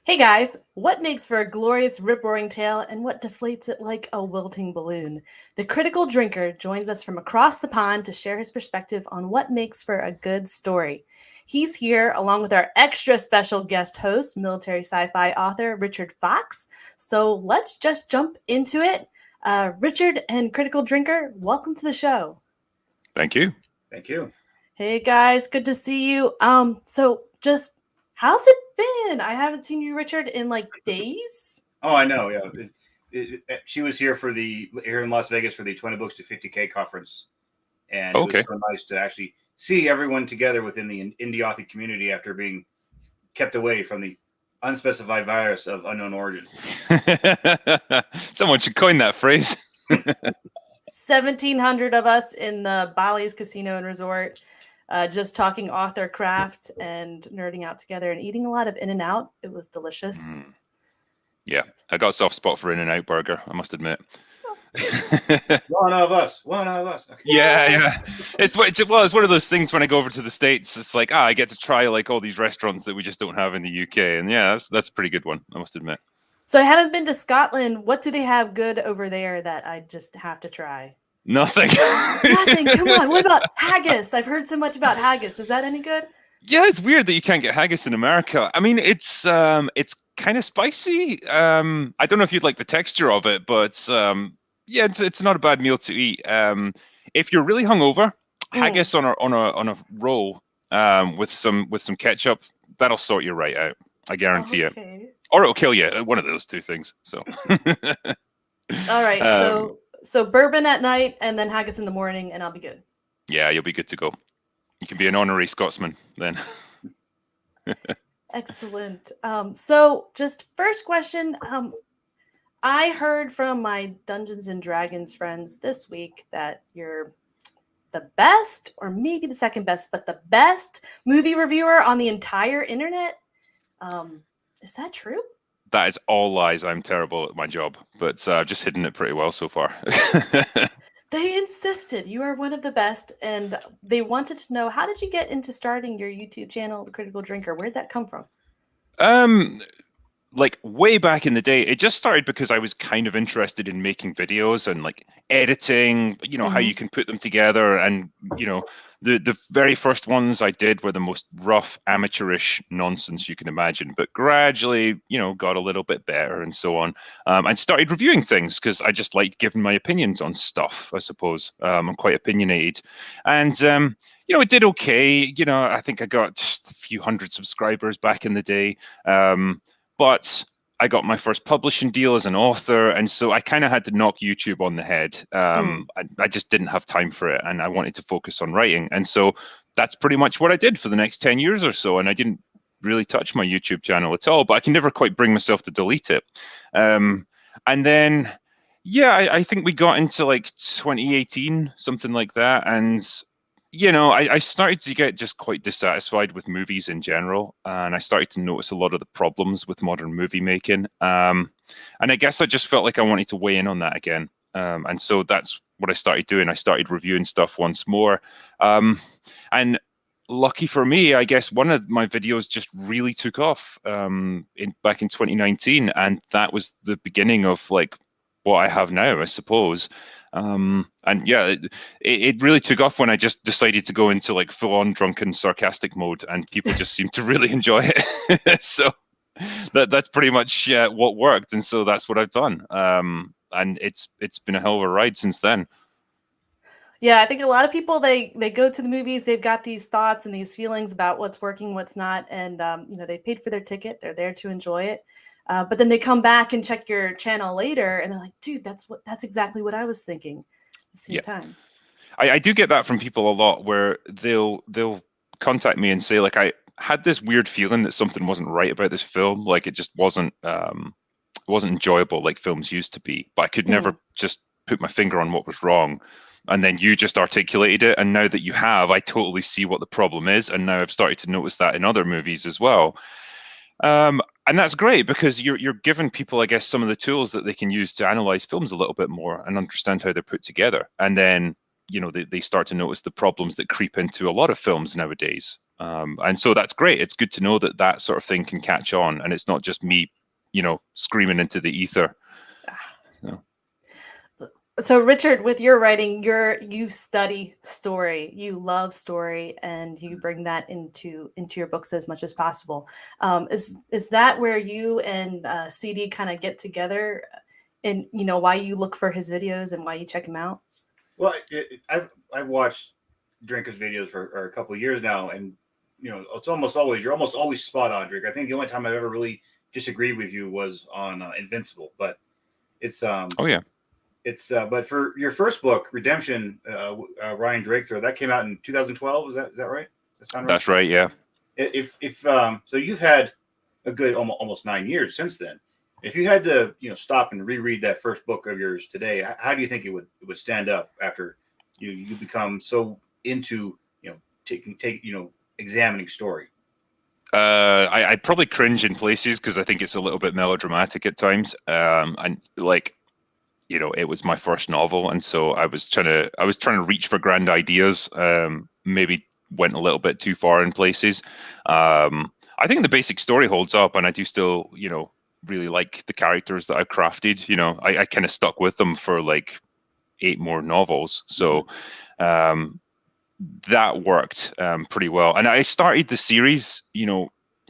Hey guys, what makes for a glorious rip-roaring tale and what deflates it like a wilting balloon? The critical drinker joins us from across the pond to share his perspective on what makes for a good story. He's here along with our extra special guest host, military sci-fi author Richard Fox. So let's just jump into it. Richard and Critical Drinker, welcome to the show. Thank you. Thank you. Hey guys, good to see you. So just how's it been? I haven't seen you, Richard, in like days. Oh, I know. Yeah, she was here here in Las Vegas for the 20 Books to 50K conference, and it was so nice to actually see everyone together within the indie author community after being kept away from the unspecified virus of unknown origin. Someone should coin that phrase. 1,700 of us in the Bali's Casino and Resort, just talking author crafts and nerding out together and eating a lot of In-N-Out. It was delicious. Yeah, I got a soft spot for In-N-Out burger, I must admit. One of us. Okay. Yeah. It's one of those things when I go over to the States, it's like, I get to try like all these restaurants that we just don't have in the UK. And yeah, that's a pretty good one, I must admit. So I haven't been to Scotland. What do they have good over there that I just have to try? Nothing. Nothing. Come on. What about haggis? I've heard so much about haggis. Is that any good? Yeah, it's weird that you can't get haggis in America. I mean, it's kind of spicy. I don't know if you'd like the texture of it, but yeah, it's not a bad meal to eat. If you're really hungover, haggis on a roll with some ketchup, that'll sort you right out. I guarantee it. Or it'll kill you. One of those two things. So. All right. So bourbon at night and then haggis in the morning, and I'll be good. Yeah, you'll be good to go. You can be an honorary Scotsman then. Excellent. So just first question. I heard from my Dungeons and Dragons friends this week that you're the best, or maybe the second best, but the best movie reviewer on the entire internet. Is that true? That is all lies. I'm terrible at my job, but I've just hidden it pretty well so far. They insisted you are one of the best, and they wanted to know, how did you get into starting your YouTube channel, The Critical Drinker? Where'd that come from? Like way back in the day, it just started because I was kind of interested in making videos and like editing, how you can put them together. And, the very first ones I did were the most rough, amateurish nonsense you can imagine, but gradually, got a little bit better and so on. And started reviewing things because I just liked giving my opinions on stuff, I suppose. I'm quite opinionated. And, it did okay. I think I got just a few hundred subscribers back in the day. But I got my first publishing deal as an author, and so I kind of had to knock YouTube on the head. I just didn't have time for it, and I wanted to focus on writing. And so that's pretty much what I did for the next 10 years or so, and I didn't really touch my YouTube channel at all, but I can never quite bring myself to delete it. And then, yeah, I think we got into like 2018, something like that, and I started to get just quite dissatisfied with movies in general, and I started to notice a lot of the problems with modern movie making. And I guess I just felt like I wanted to weigh in on that again. And so that's what I started doing. I started reviewing stuff once more. And lucky for me, I guess one of my videos just really took off back in 2019. And that was the beginning of like what I have now, I suppose. And yeah, it really took off when I just decided to go into like full-on drunken sarcastic mode, and people just seemed to really enjoy it. So that's pretty much what worked, and so that's what I've done. And it's been a hell of a ride since then. Yeah, I think a lot of people, they go to the movies, they've got these thoughts and these feelings about what's working, what's not, and they paid for their ticket, they're there to enjoy it. But then they come back and check your channel later, and they're like, "Dude, that's exactly what I was thinking." At the same time, I do get that from people a lot, where they'll contact me and say, like, I had this weird feeling that something wasn't right about this film, like it just wasn't enjoyable like films used to be, but I could never just put my finger on what was wrong. And then you just articulated it, and now that you have, I totally see what the problem is, and now I've started to notice that in other movies as well. And that's great, because you're giving people, I guess, some of the tools that they can use to analyze films a little bit more and understand how they're put together. And then, they start to notice the problems that creep into a lot of films nowadays. And so that's great. It's good to know that that sort of thing can catch on, and it's not just me, screaming into the ether. So Richard, with your writing, you study story, you love story, and you bring that into your books as much as possible. Is that where you and CD kind of get together, and why you look for his videos and why you check him out? Well, I've watched Drinker's videos for a couple of years now, and you're almost always spot on, Drink. I think the only time I've ever really disagreed with you was on Invincible, but it's oh yeah. It's but for your first book, Redemption, Ryan Drake throw, that came out in 2012. Is that right? Does that sound right? That's right. Yeah. If so, you've had a good almost 9 years since then. If you had to stop and reread that first book of yours today, how do you think it would stand up after you become so into examining story? I'd probably cringe in places because I think it's a little bit melodramatic at times, and like. It was my first novel, and so I was trying to reach for grand ideas. Maybe went a little bit too far in places. I think the basic story holds up, and I do still, really like the characters that I've crafted. I kind of stuck with them for like 8 more novels, so that worked pretty well. And I started the series,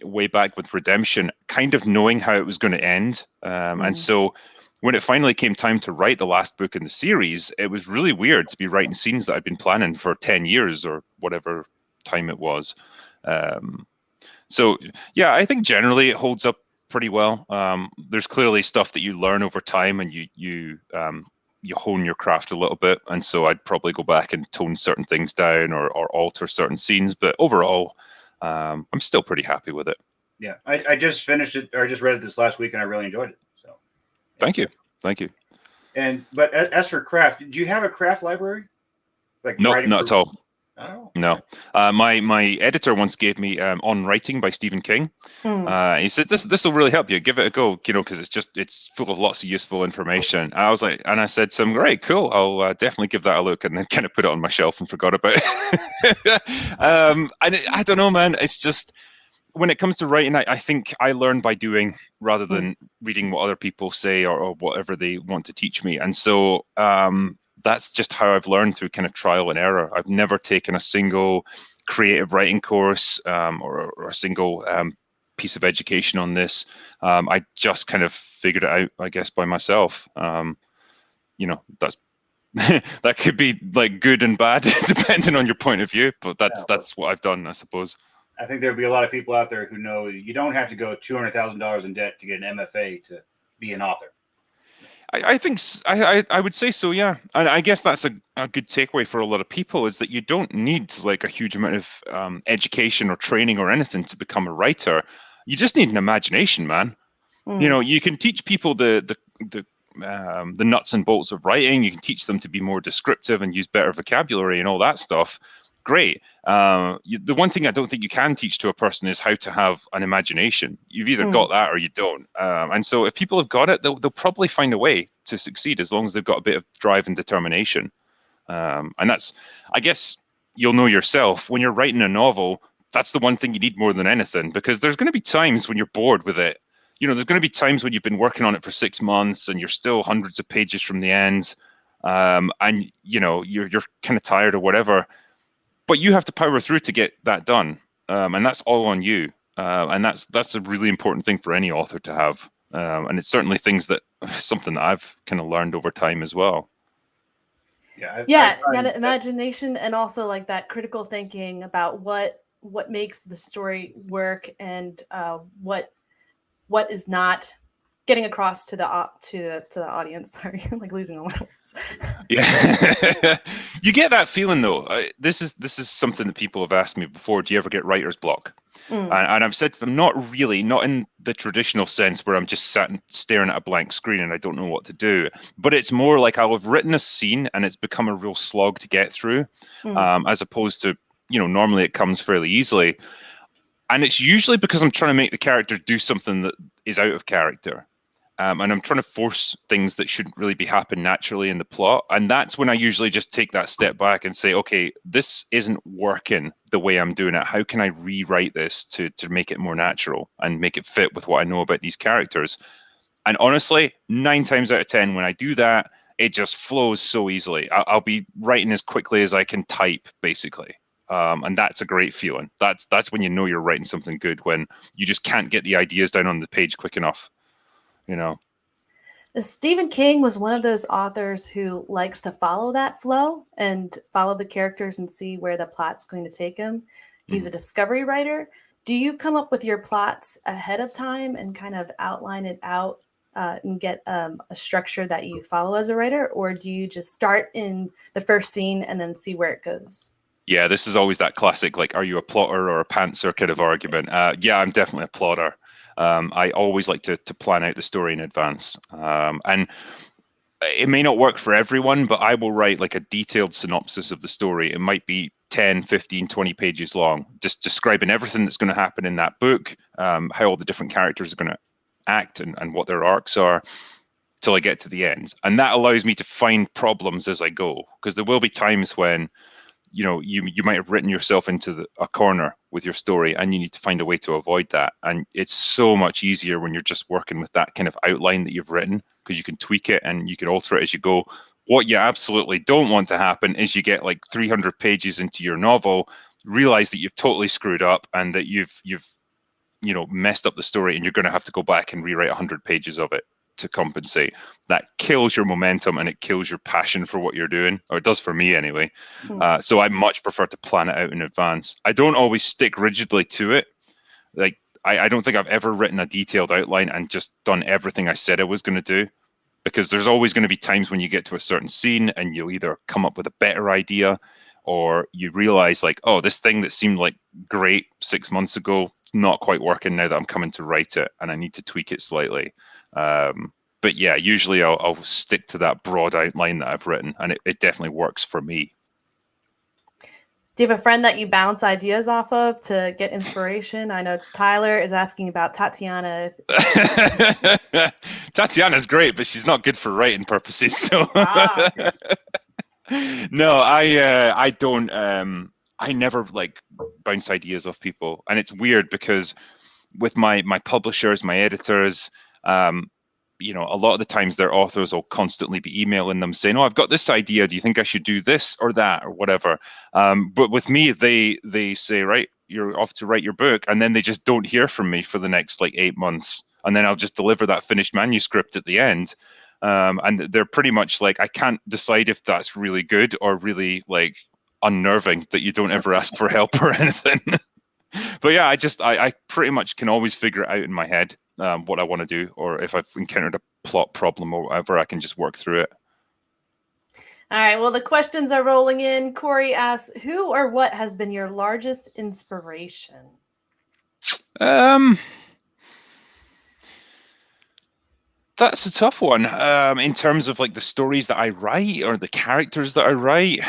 way back with Redemption, kind of knowing how it was going to end, and so. When it finally came time to write the last book in the series, it was really weird to be writing scenes that I'd been planning for 10 years or whatever time it was. So, yeah, I think generally it holds up pretty well. There's clearly stuff that you learn over time, and you hone your craft a little bit. And so I'd probably go back and tone certain things down or alter certain scenes. But overall, I'm still pretty happy with it. Yeah, I just finished it, or I just read it this last week, and I really enjoyed it. So, Thank you. But as for craft, do you have a craft library? No, not at all. Oh, no. My editor once gave me On Writing by Stephen King. He said this will really help you. Give it a go, because it's full of lots of useful information. And I said to him, great, cool. I'll definitely give that a look, and then kind of put it on my shelf and forgot about it. I don't know, man. It's just. When it comes to writing, I think I learn by doing rather than reading what other people say or whatever they want to teach me. And so that's just how I've learned, through kind of trial and error. I've never taken a single creative writing course or a single piece of education on this. I just kind of figured it out, I guess, by myself. That's that could be like good and bad depending on your point of view, but that's what I've done, I suppose. I think there'll be a lot of people out there who know you don't have to go $200,000 in debt to get an MFA to be an author. I think I would say so, yeah. And I guess that's a good takeaway for a lot of people, is that you don't need like a huge amount of education or training or anything to become a writer. You just need an imagination, man. You can teach people the nuts and bolts of writing. You can teach them to be more descriptive and use better vocabulary and all that stuff. Great. The one thing I don't think you can teach to a person is how to have an imagination. You've either got that or you don't. And so if people have got it, they'll probably find a way to succeed, as long as they've got a bit of drive and determination. And that's, I guess, you'll know yourself, when you're writing a novel, that's the one thing you need more than anything, because there's going to be times when you're bored with it. There's going to be times when you've been working on it for 6 months and you're still hundreds of pages from the end, and you're kind of tired or whatever. But you have to power through to get that done, and that's all on you. And that's a really important thing for any author to have. And it's certainly something that I've kind of learned over time as well. Yeah, that imagination, and also like that critical thinking about what makes the story work, and what is not getting across to the audience. Sorry, I'm like losing all my words. Yeah, you get that feeling though. This is something that people have asked me before. Do you ever get writer's block? And I've said to them, not really, not in the traditional sense where I'm just sat staring at a blank screen and I don't know what to do. But it's more like I'll have written a scene and it's become a real slog to get through, as opposed to, normally it comes fairly easily. And it's usually because I'm trying to make the character do something that is out of character. and I'm trying to force things that shouldn't really be happening naturally in the plot. And that's when I usually just take that step back and say, okay, this isn't working the way I'm doing it. How can I rewrite this to make it more natural and make it fit with what I know about these characters? And honestly, 9 times out of 10, when I do that, it just flows so easily. I'll be writing as quickly as I can type, basically. And that's a great feeling. That's when you know you're writing something good, when you just can't get the ideas down on the page quick enough. You know, Stephen King was one of those authors who likes to follow that flow and follow the characters and see where the plot's going to take him. He's a discovery writer. Do you come up with your plots ahead of time and kind of outline it out and get a structure that you follow as a writer? Or do you just start in the first scene and then see where it goes? Yeah, this is always that classic, like, are you a plotter or a pantser kind of argument? Yeah, I'm definitely a plotter. I always like to plan out the story in advance. And it may not work for everyone, but I will write like a detailed synopsis of the story. It might be 10, 15, 20 pages long, just describing everything that's going to happen in that book, how all the different characters are going to act and what their arcs are, till I get to the end. And that allows me to find problems as I go, because there will be times when you might have written yourself into a corner with your story, and you need to find a way to avoid that. And it's so much easier when you're just working with that kind of outline that you've written, because you can tweak it and you can alter it as you go. What you absolutely don't want to happen is you get like 300 pages into your novel, realize that you've totally screwed up and that you've messed up the story, and you're going to have to go back and rewrite 100 pages of it to compensate. That kills your momentum and it kills your passion for what you're doing, or it does for me anyway. So I much prefer to plan it out in advance. I don't always stick rigidly to it. Like, I don't think I've ever written a detailed outline and just done everything I said I was going to do, because there's always going to be times when you get to a certain scene and you'll either come up with a better idea, or you realize like, oh, this thing that seemed like great 6 months ago, not quite working now that I'm coming to write it, and I need to tweak it slightly. But yeah, usually I'll stick to that broad outline that I've written, and it definitely works for me. Do you have a friend that you bounce ideas off of to get inspiration? I know Tyler is asking about Tatiana. Tatiana's great, but she's not good for writing purposes. So no, I don't. I never like bounce ideas off people, and it's weird because with my publishers, my editors, a lot of the times their authors will constantly be emailing them saying, "Oh, I've got this idea. Do you think I should do this or that or whatever?" But with me, they say, "Right, you're off to write your book," and then they just don't hear from me for the next like 8 months, and then I'll just deliver that finished manuscript at the end. And they're pretty much like, I can't decide if that's really good or really like unnerving that you don't ever ask for help or anything. But yeah, I pretty much can always figure it out in my head, what I want to do, or if I've encountered a plot problem or whatever, I can just work through it. All right, well, the questions are rolling in. Corey asks, who or what has been your largest inspiration? That's a tough one. In terms of like the stories that I write or the characters that I write.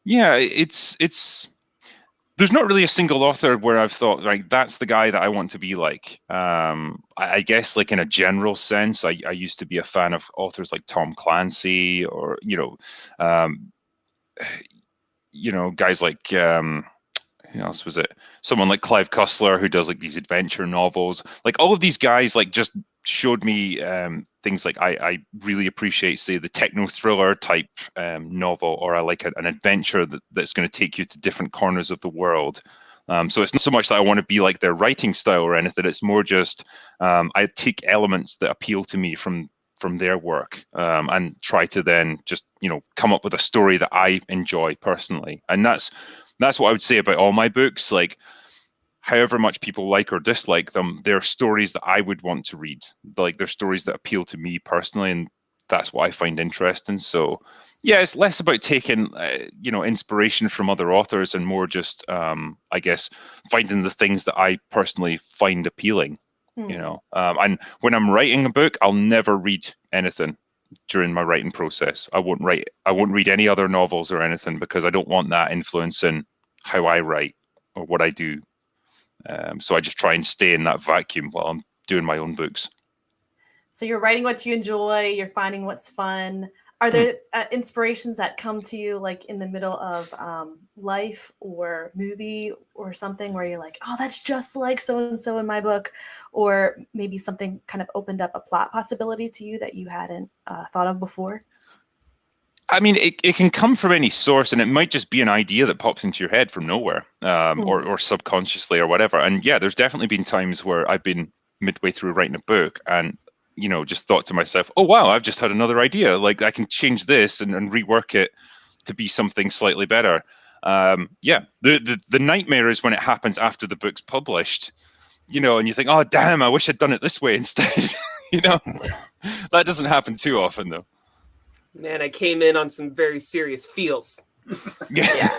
Yeah, it's there's not really a single author where I've thought, like, that's the guy that I want to be like. I guess like in a general sense, I used to be a fan of authors like Tom Clancy, or guys like who else was it? Someone like Clive Cussler, who does like these adventure novels. Like all of these guys like just showed me things like I really appreciate, say, the techno thriller type novel, or I like an adventure that's going to take you to different corners of the world. So it's not so much that I want to be like their writing style or anything. It's more just I take elements that appeal to me from their work, and try to then just come up with a story that I enjoy personally. And that's what I would say about all my books. Like, however much people like or dislike them, they're stories that I would want to read. Like, they're stories that appeal to me personally, and that's what I find interesting. So yeah, it's less about taking inspiration from other authors and more just I guess finding the things that I personally find appealing. And when I'm writing a book, I'll never read anything during my writing process. I won't read any other novels or anything, because I don't want that influencing how I write or what I do. So I just try and stay in that vacuum while I'm doing my own books. So you're writing what you enjoy, you're finding what's fun. Are there inspirations that come to you like in the middle of life or movie or something where you're like, oh, that's just like so-and-so in my book? Or maybe something kind of opened up a plot possibility to you that you hadn't thought of before? I mean, it can come from any source, and it might just be an idea that pops into your head from nowhere, or subconsciously or whatever. And yeah, there's definitely been times where I've been midway through writing a book and, you know, just thought to myself, oh, wow, I've just had another idea. Like I can change this and rework it to be something slightly better. Yeah, the nightmare is when it happens after the book's published, you know, and you think, oh, damn, I wish I'd done it this way instead. You know, that doesn't happen too often, though. Man, I came in on some very serious feels. Yeah.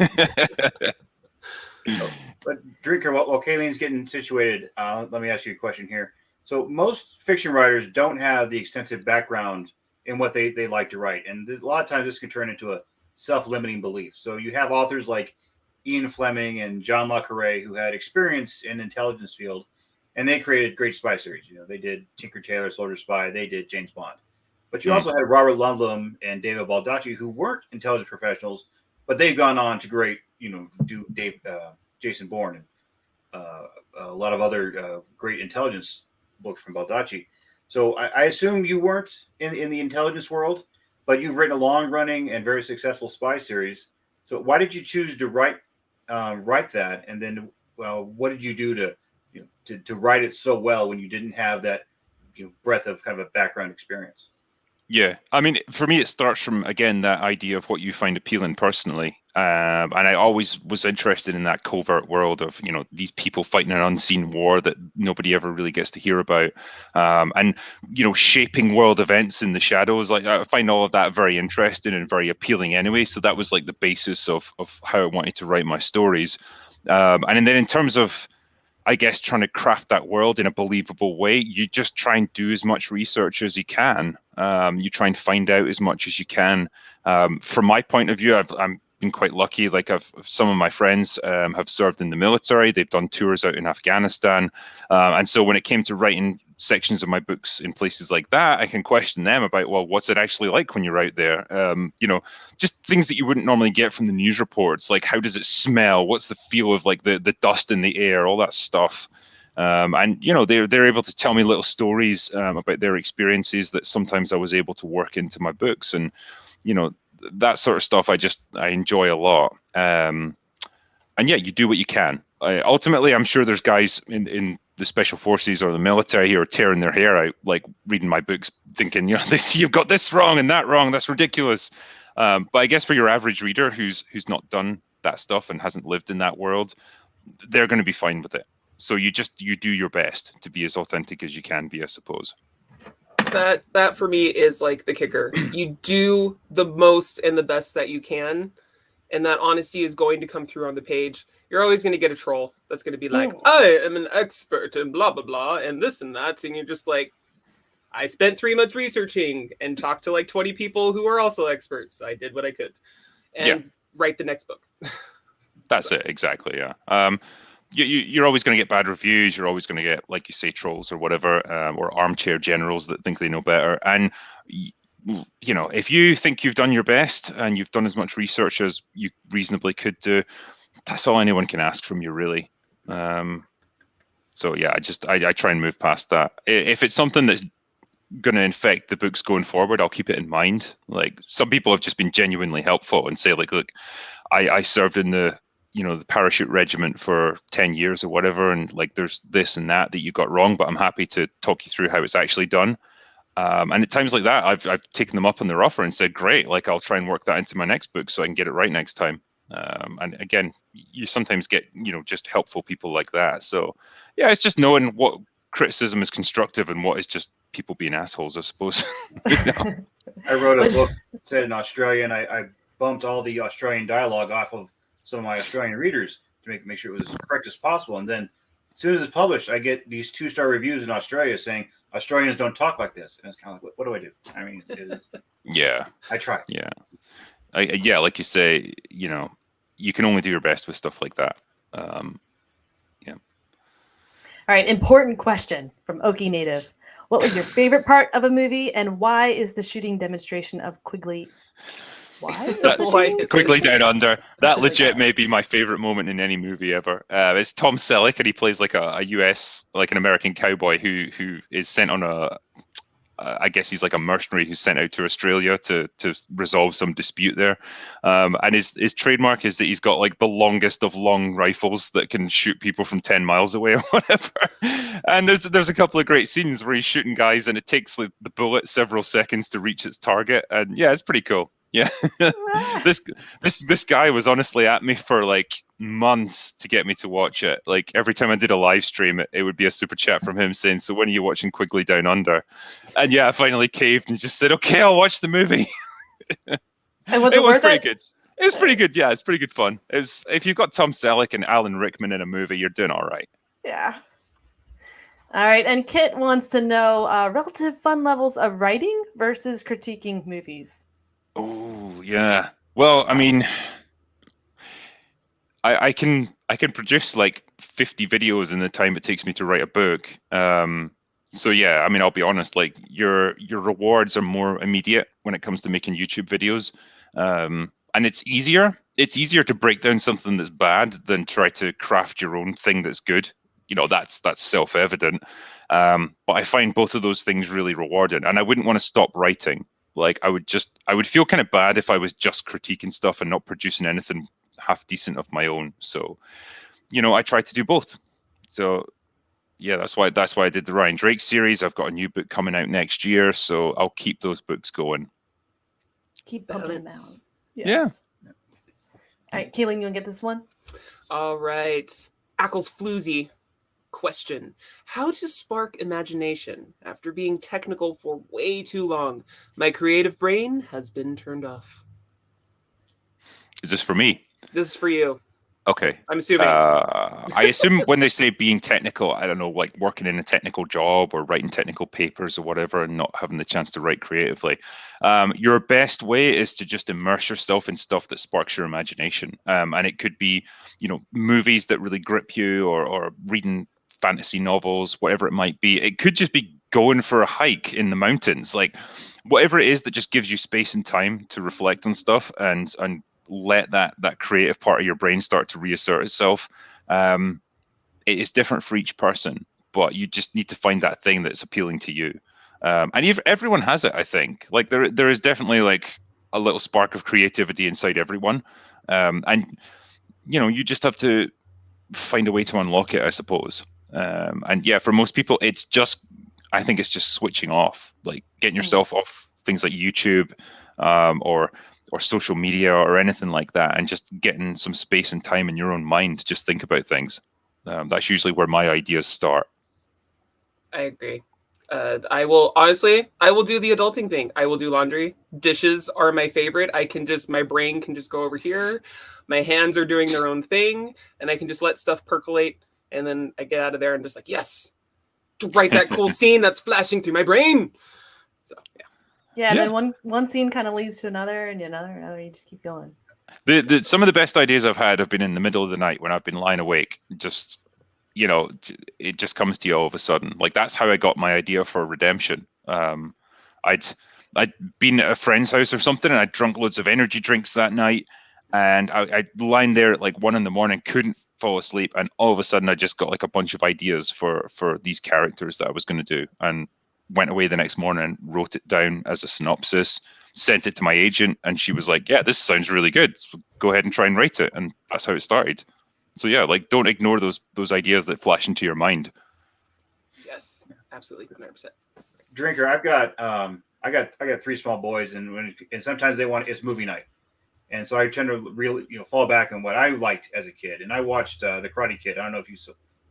But Drinker, while Kalene's getting situated, let me ask you a question here. So most fiction writers don't have the extensive background in what they like to write. And a lot of times this can turn into a self-limiting belief. So you have authors like Ian Fleming and John Le Carre who had experience in intelligence field, and they created great spy series. You know, they did Tinker Tailor Soldier Spy, they did James Bond. But you also had Robert Ludlum and David Baldacci, who weren't intelligence professionals, but they've gone on to do Jason Bourne and a lot of other great intelligence books from Baldacci. So I assume you weren't in the intelligence world, but you've written a long-running and very successful spy series. So why did you choose to write that? And then, what did you do to write it so well when you didn't have that breadth of kind of a background experience? Yeah, I mean, for me, it starts from, again, that idea of what you find appealing personally. And I always was interested in that covert world of, you know, these people fighting an unseen war that nobody ever really gets to hear about. And, you know, shaping world events in the shadows. Like, I find all of that very interesting and very appealing anyway. So that was like the basis of how I wanted to write my stories. And then in terms of, I guess, trying to craft that world in a believable way, you just try and do as much research as you can. You try and find out as much as you can. From my point of view, I'm been quite lucky. Like some of my friends have served in the military. They've done tours out in Afghanistan. And so when it came to writing sections of my books in places like that, I can question them about, well, what's it actually like when you're out there? You know, just things that you wouldn't normally get from the news reports, like how does it smell? What's the feel of like the dust in the air, all that stuff. And, you know, they're able to tell me little stories about their experiences that sometimes I was able to work into my books. And, you know, that sort of stuff I enjoy a lot. And yeah, you do what you can. Ultimately, I'm sure there's guys in the special forces or the military who are tearing their hair out, like reading my books, thinking, you know, you've got this wrong and that wrong. That's ridiculous. But I guess for your average reader who's not done that stuff and hasn't lived in that world, they're going to be fine with it. So you do your best to be as authentic as you can be, I suppose. That for me is like the kicker. You do the most and the best that you can, and that honesty is going to come through on the page. You're always going to get a troll that's going to be like, I am an expert and blah, blah, blah, and this and that. And you're just like, I spent 3 months researching and talked to like 20 people who are also experts. I did what I could. And write the next book. That's it. Exactly. Yeah. You're always going to get bad reviews. You're always going to get, like you say, trolls or whatever, or armchair generals that think they know better. And, you know, if you think you've done your best and you've done as much research as you reasonably could do, that's all anyone can ask from you, really. So, yeah, I try and move past that. If it's something that's going to infect the books going forward, I'll keep it in mind. Like, some people have just been genuinely helpful and say, like, look, I served in the parachute regiment for 10 years or whatever, and like there's this and that you got wrong, but I'm happy to talk you through how it's actually done. And at times like that, I've taken them up on their offer and said, great, like I'll try and work that into my next book so I can get it right next time. And again, you sometimes get, just helpful people like that. So yeah, it's just knowing what criticism is constructive and what is just people being assholes, I suppose. I wrote a book set in Australia, and I bumped all the Australian dialogue off of some of my Australian readers to make sure it was as correct as possible. And then as soon as it's published, I get these 2-star reviews in Australia saying Australians don't talk like this. And it's kind of like, what do I do? I mean, yeah, I try. Yeah. Yeah. Like you say, you can only do your best with stuff like that. Yeah. All right. Important question from Okie Native. What was your favorite part of a movie, and why is the shooting demonstration of Quigley? Why is the Why shooting is it- Quickly demonstration? Down Under. That Quickly legit Down may be my favorite moment in any movie ever. It's Tom Selleck, and he plays like a US, like an American cowboy who is sent on I guess he's like a mercenary who's sent out to Australia to resolve some dispute there. And his trademark is that he's got like the longest of long rifles that can shoot people from 10 miles away or whatever. And there's a couple of great scenes where he's shooting guys and it takes like the bullet several seconds to reach its target. And yeah, it's pretty cool. Yeah. this guy was honestly at me for like months to get me to watch it. Like every time I did a live stream, it would be a super chat from him saying, "So when are you watching Quigley Down Under?" And yeah, I finally caved and just said, "Okay, I'll watch the movie." And was It it was worth pretty it? good. It was pretty good. Yeah, it's pretty good fun. It's if you've got Tom Selleck and Alan Rickman in a movie, you're doing all right. Yeah. All right. And Kit wants to know relative fun levels of writing versus critiquing movies. Oh yeah. Well, I mean, I can produce like 50 videos in the time it takes me to write a book. So yeah, I mean, I'll be honest, like your rewards are more immediate when it comes to making YouTube videos. And it's easier. It's easier to break down something that's bad than try to craft your own thing that's good. You know, that's self-evident. But I find both of those things really rewarding, and I wouldn't want to stop writing. Like I would feel kind of bad if I was just critiquing stuff and not producing anything half decent of my own. So, you know, I try to do both. So yeah, that's why I did the Ryan Drake series. I've got a new book coming out next year, so I'll keep those books going. Keep pumping them out. Balance. Yes. Yeah. All right, Kalene, you want to get this one? All right. Ackles Floozy. Question: how to spark imagination after being technical for way too long? My creative brain has been turned off. Is this for me? This is for you. Okay. I'm assuming. I assume when they say being technical, I don't know, like working in a technical job or writing technical papers or whatever, and not having the chance to write creatively. Your best way is to just immerse yourself in stuff that sparks your imagination. And it could be, you know, movies that really grip you, or reading fantasy novels, whatever it might be. It could just be going for a hike in the mountains, like whatever it is that just gives you space and time to reflect on stuff and let that creative part of your brain start to reassert itself. It is different for each person, but you just need to find that thing that's appealing to you. And everyone has it, I think. Like there is definitely like a little spark of creativity inside everyone. And you know, you just have to find a way to unlock it, I suppose. And yeah, for most people, I think it's just switching off, like getting yourself off things like YouTube, or social media or anything like that, and just getting some space and time in your own mind to just think about things. That's usually where my ideas start. I agree. I will do the adulting thing. I will do laundry. Dishes are my favorite. My brain can just go over here. My hands are doing their own thing, and I can just let stuff percolate. And then I get out of there and just like, yes, to write that cool scene that's flashing through my brain. So yeah. Yeah, and then one scene kind of leads to another and another. You just keep going. Some of the best ideas I've had have been in the middle of the night when I've been lying awake. Just, you know, it just comes to you all of a sudden. Like that's how I got my idea for Redemption. I'd been at a friend's house or something, and I'd drunk loads of energy drinks that night, and I'd lying there at like 1 a.m, couldn't fall asleep, and all of a sudden I just got like a bunch of ideas for these characters that I was going to do, and went away the next morning, wrote it down as a synopsis, sent it to my agent, and she was like, "Yeah, this sounds really good. So go ahead and try and write it." And that's how it started. So yeah, like don't ignore those ideas that flash into your mind. Yes, absolutely, 100%. Drinker, I got 3 small boys, and sometimes it's movie night, and so I tend to really fall back on what I liked as a kid. And I watched The Karate Kid. I don't know if you've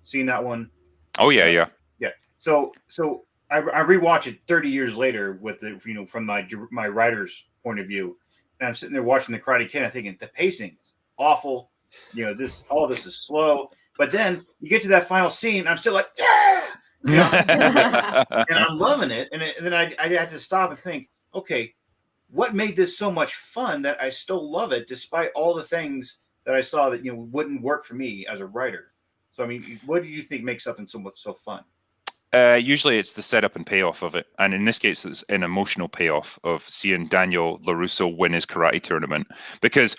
seen that one. Oh yeah, yeah. So I rewatch it 30 years later with from my writer's point of view, and I'm sitting there watching The Karate Kid. And I'm thinking the pacing is awful. All this is slow. But then you get to that final scene, I'm still like, yeah, and I'm loving it. And then I had to stop and think, okay, what made this so much fun that I still love it despite all the things that I saw that wouldn't work for me as a writer? So I mean, what do you think makes something so fun? Usually it's the setup and payoff of it. And in this case, it's an emotional payoff of seeing Daniel LaRusso win his karate tournament. Because,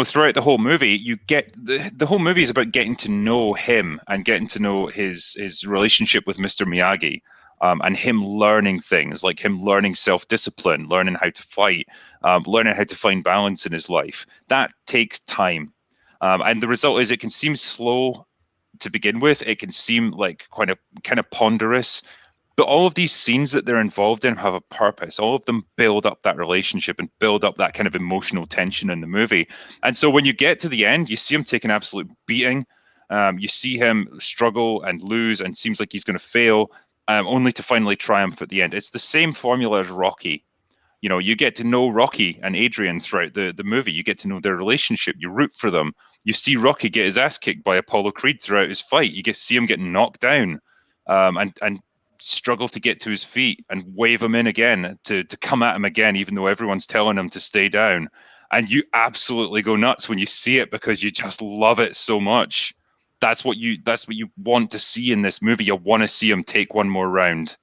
throughout the whole movie, you get the whole movie is about getting to know him and getting to know his relationship with Mr. Miyagi. And him learning things, like him learning self-discipline, learning how to fight, learning how to find balance in his life. That takes time. And the result is it can seem slow to begin with. It can seem like kind of ponderous, but all of these scenes that they're involved in have a purpose. All of them build up that relationship and build up that kind of emotional tension in the movie. And so when you get to the end, you see him take an absolute beating. You see him struggle and lose and seems like he's going to fail, only to finally triumph at the end. It's the same formula as Rocky. You get to know Rocky and Adrian throughout the movie. You get to know their relationship. You root for them. You see Rocky get his ass kicked by Apollo Creed throughout his fight. You see him get knocked down, and struggle to get to his feet and wave him in again to come at him again, even though everyone's telling him to stay down. And you absolutely go nuts when you see it because you just love it so much. That's what you want to see in this movie. You want to see him take one more round.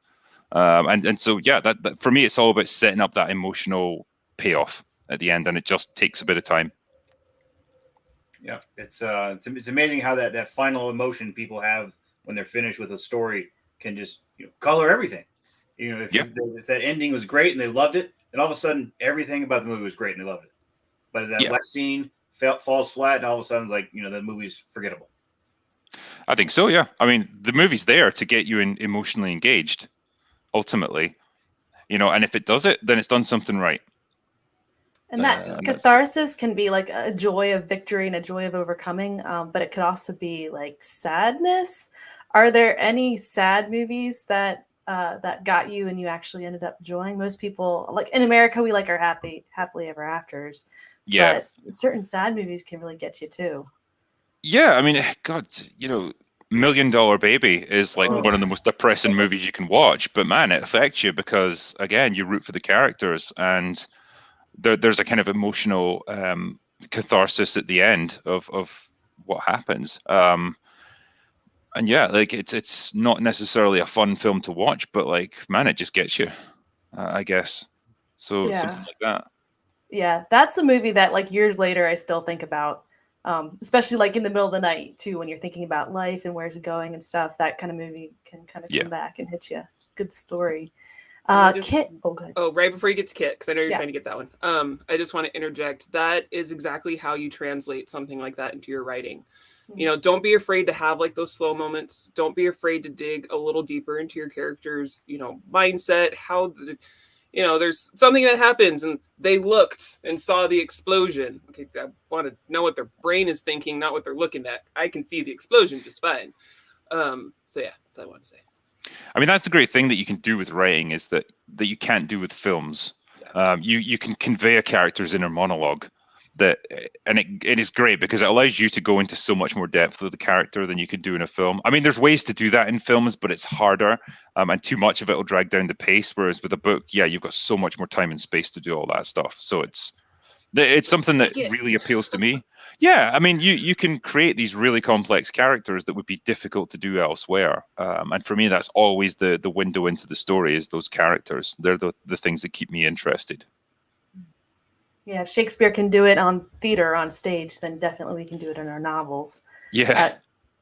And so, yeah, that for me, it's all about setting up that emotional payoff at the end, and it just takes a bit of time. Yeah, it's amazing how that final emotion people have when they're finished with a story can just color everything. If that ending was great and they loved it, then all of a sudden everything about the movie was great and they loved it. But that last scene falls flat, and all of a sudden, it's like the movie's forgettable. I think so. Yeah, I mean, the movie's there to get you emotionally engaged. Ultimately, and if it does it, then it's done something right. And that catharsis can be like a joy of victory and a joy of overcoming, but it could also be like sadness. Are there any sad movies that got you and you actually ended up enjoying? Most people, like in America, we like our happily ever afters. Yeah, but certain sad movies can really get you too. Yeah, I mean, God, $1 Million Baby is like one of the most depressing movies you can watch, but man, it affects you because again, you root for the characters, and there's a kind of emotional catharsis at the end of what happens. And yeah, like it's not necessarily a fun film to watch, but like, man, it just gets you, I guess. So something like that. Yeah, that's a movie that like years later I still think about. Especially like in the middle of the night too, when you're thinking about life and where's it going and stuff. That kind of movie can kind of come back and hit you. Good story. Kit. Oh, good. Oh, right before you get to Kit, because I know you're trying to get that one. I just want to interject. That is exactly how you translate something like that into your writing. Don't be afraid to have like those slow moments. Don't be afraid to dig a little deeper into your character's, mindset, how there's something that happens and they looked and saw the explosion. Okay, I want to know what their brain is thinking, not what they're looking at. I can see the explosion just fine. So yeah, that's what I want to say. I mean, that's the great thing that you can do with writing is that you can't do with films. Yeah. You can convey a character's inner monologue. And it is great because it allows you to go into so much more depth of the character than you could do in a film. I mean, there's ways to do that in films, but it's harder, and too much of it will drag down the pace. Whereas with a book, you've got so much more time and space to do all that stuff. So it's something that really appeals to me. Yeah, I mean, you can create these really complex characters that would be difficult to do elsewhere. And for me, that's always the window into the story is those characters. They're the things that keep me interested. Yeah, if Shakespeare can do it on theater, on stage, then definitely we can do it in our novels. Yeah.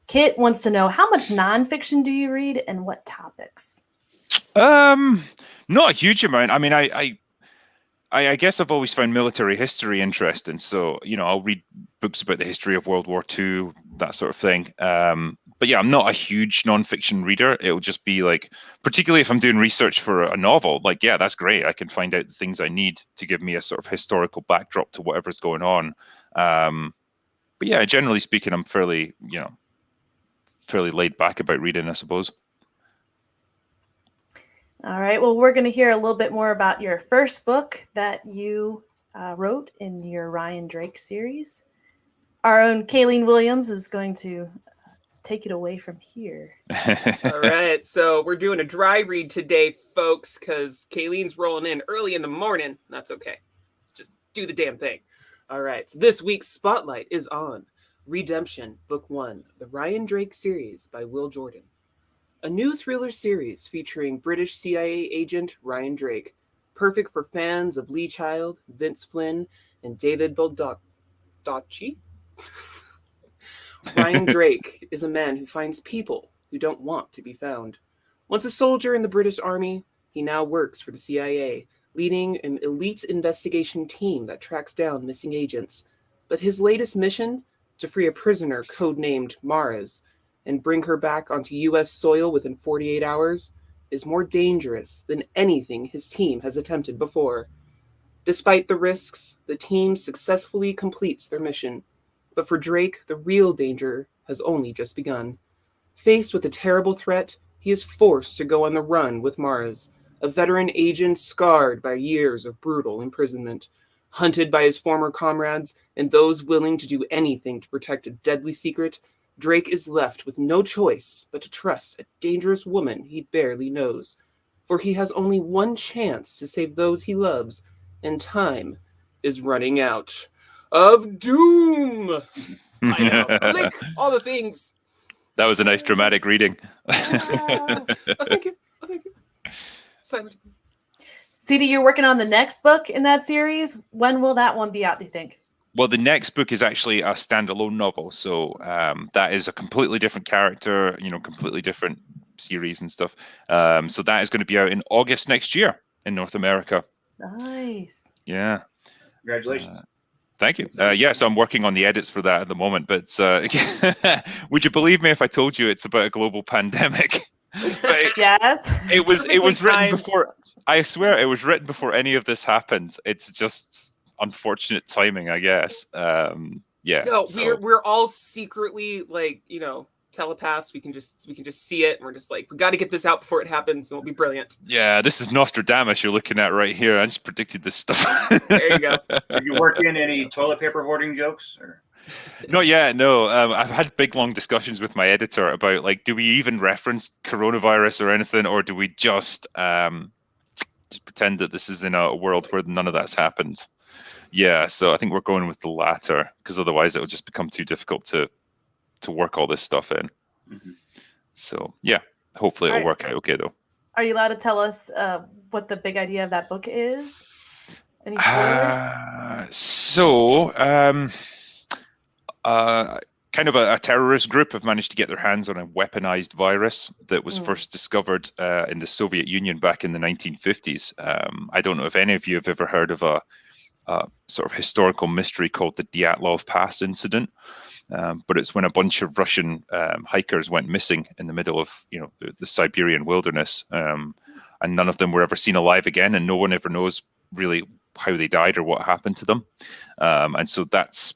Kit wants to know, how much nonfiction do you read and what topics? Not a huge amount. I mean, I guess I've always found military history interesting. So, I'll read books about the history of World War II, that sort of thing. But yeah, I'm not a huge nonfiction reader. It'll just be like, particularly if I'm doing research for a novel, like, yeah, that's great. I can find out the things I need to give me a sort of historical backdrop to whatever's going on. But yeah, generally speaking, I'm fairly laid back about reading, I suppose. All right. Well, we're going to hear a little bit more about your first book that you wrote in your Ryan Drake series. Our own Kalene Williams is going to take it away from here. All right. So we're doing a dry read today, folks, because Kalene's rolling in early in the morning. That's okay. Just do the damn thing. All right. So this week's spotlight is on Redemption, Book 1, the Ryan Drake series by Will Jordan. a new thriller series featuring British CIA agent Ryan Drake, perfect for fans of Lee Child, Vince Flynn, and David Baldacci. Ryan Drake is a man who finds people who don't want to be found. Once a soldier in the British Army, he now works for the CIA, leading an elite investigation team that tracks down missing agents. But his latest mission? To free a prisoner codenamed Maras and bring her back onto U.S. soil within 48 hours is more dangerous than anything his team has attempted before. Despite the risks, the team successfully completes their mission. But for Drake, the real danger has only just begun. Faced with a terrible threat, he is forced to go on the run with Maras, a veteran agent scarred by years of brutal imprisonment. Hunted by his former comrades and those willing to do anything to protect a deadly secret, Drake is left with no choice but to trust a dangerous woman he barely knows. For he has only one chance to save those he loves, and time is running out. Of doom! I know. Click all the things. That was a nice dramatic reading. Oh, thank you. Oh, thank you. Silent. CD, you're working on the next book in that series. When will that one be out, do you think? Well, the next book is actually a standalone novel, so that is a completely different character, completely different series and stuff. So that is going to be out in August next year in North America. Nice. Yeah. Congratulations. Thank you. Yes, I'm working on the edits for that at the moment, but would you believe me if I told you it's about a global pandemic? Yes. It was written before. I swear it was written before any of this happened. It's just unfortunate timing, I guess. Yeah. No, we're all secretly telepaths. We can just see it, and we're just like, we got to get this out before it happens, and it'll be brilliant. Yeah, this is Nostradamus you're looking at right here. I just predicted this stuff. There you go. Did you work in any toilet paper hoarding jokes? Or? Not yet, no. I've had big, long discussions with my editor about, do we even reference coronavirus or anything, or do we just pretend that this is in a world where none of that's happened? Yeah, so I think we're going with the latter, because otherwise it will just become too difficult to work all this stuff in. Mm-hmm. So, yeah, hopefully it'll work out okay, though. Are you allowed to tell us what the big idea of that book is? Any spoilers? Kind of a terrorist group have managed to get their hands on a weaponized virus that was first discovered in the Soviet Union back in the 1950s. I don't know if any of you have ever heard of a sort of historical mystery called the Dyatlov Pass incident. But it's when a bunch of Russian hikers went missing in the middle of the Siberian wilderness, and none of them were ever seen alive again, and no one ever knows really how they died or what happened to them. And so that's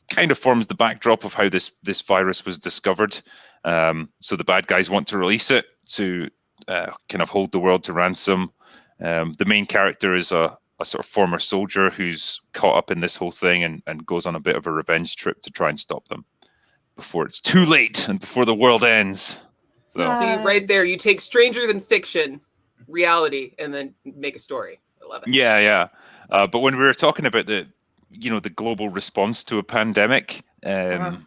kind of forms the backdrop of how this virus was discovered. So the bad guys want to release it to kind of hold the world to ransom. The main character is a sort of former soldier who's caught up in this whole thing and goes on a bit of a revenge trip to try and stop them before it's too late and before the world ends. So. See, right there, you take stranger than fiction, reality, and then make a story. I love it. Yeah. But when we were talking about the global response to a pandemic, we've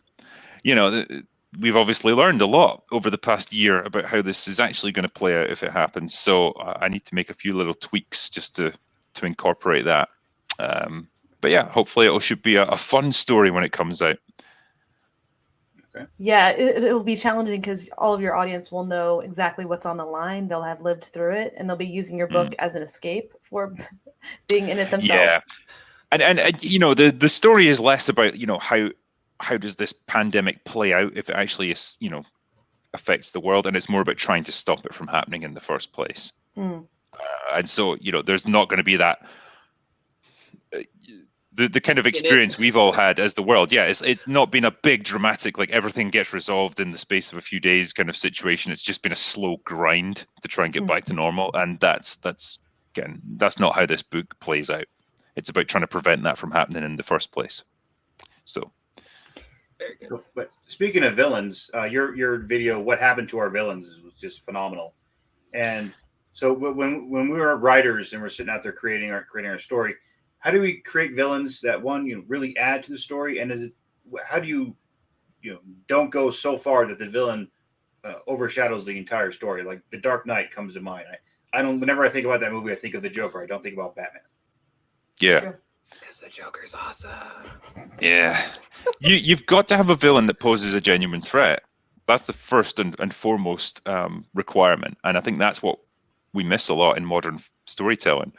obviously learned a lot over the past year about how this is actually going to play out if it happens. So I need to make a few little tweaks just to incorporate that. But yeah, hopefully it should be a fun story when it comes out. Okay. Yeah, it'll be challenging because all of your audience will know exactly what's on the line. They'll have lived through it, and they'll be using your book as an escape for being in it themselves. Yeah, and the story is less about how does this pandemic play out if it actually is affects the world, and it's more about trying to stop it from happening in the first place. And so there's not going to be that the kind of experience we've all had as the world. Yeah, it's not been a big dramatic everything gets resolved in the space of a few days kind of situation. It's just been a slow grind to try and get back to normal, and that's not how this book plays out. It's about trying to prevent that from happening in the first place. So but speaking of villains, your video, What Happened to Our Villains, was just phenomenal. And so when we were writers and we're sitting out there creating our story, how do we create villains that really add to the story? And how do you don't go so far that the villain overshadows the entire story. Like The Dark Knight comes to mind. I don't. Whenever I think about that movie, I think of the Joker. I don't think about Batman. Yeah. Because the Joker's awesome. Yeah. You've got to have a villain that poses a genuine threat. That's the first and foremost requirement. And I think that's what we miss a lot in modern storytelling.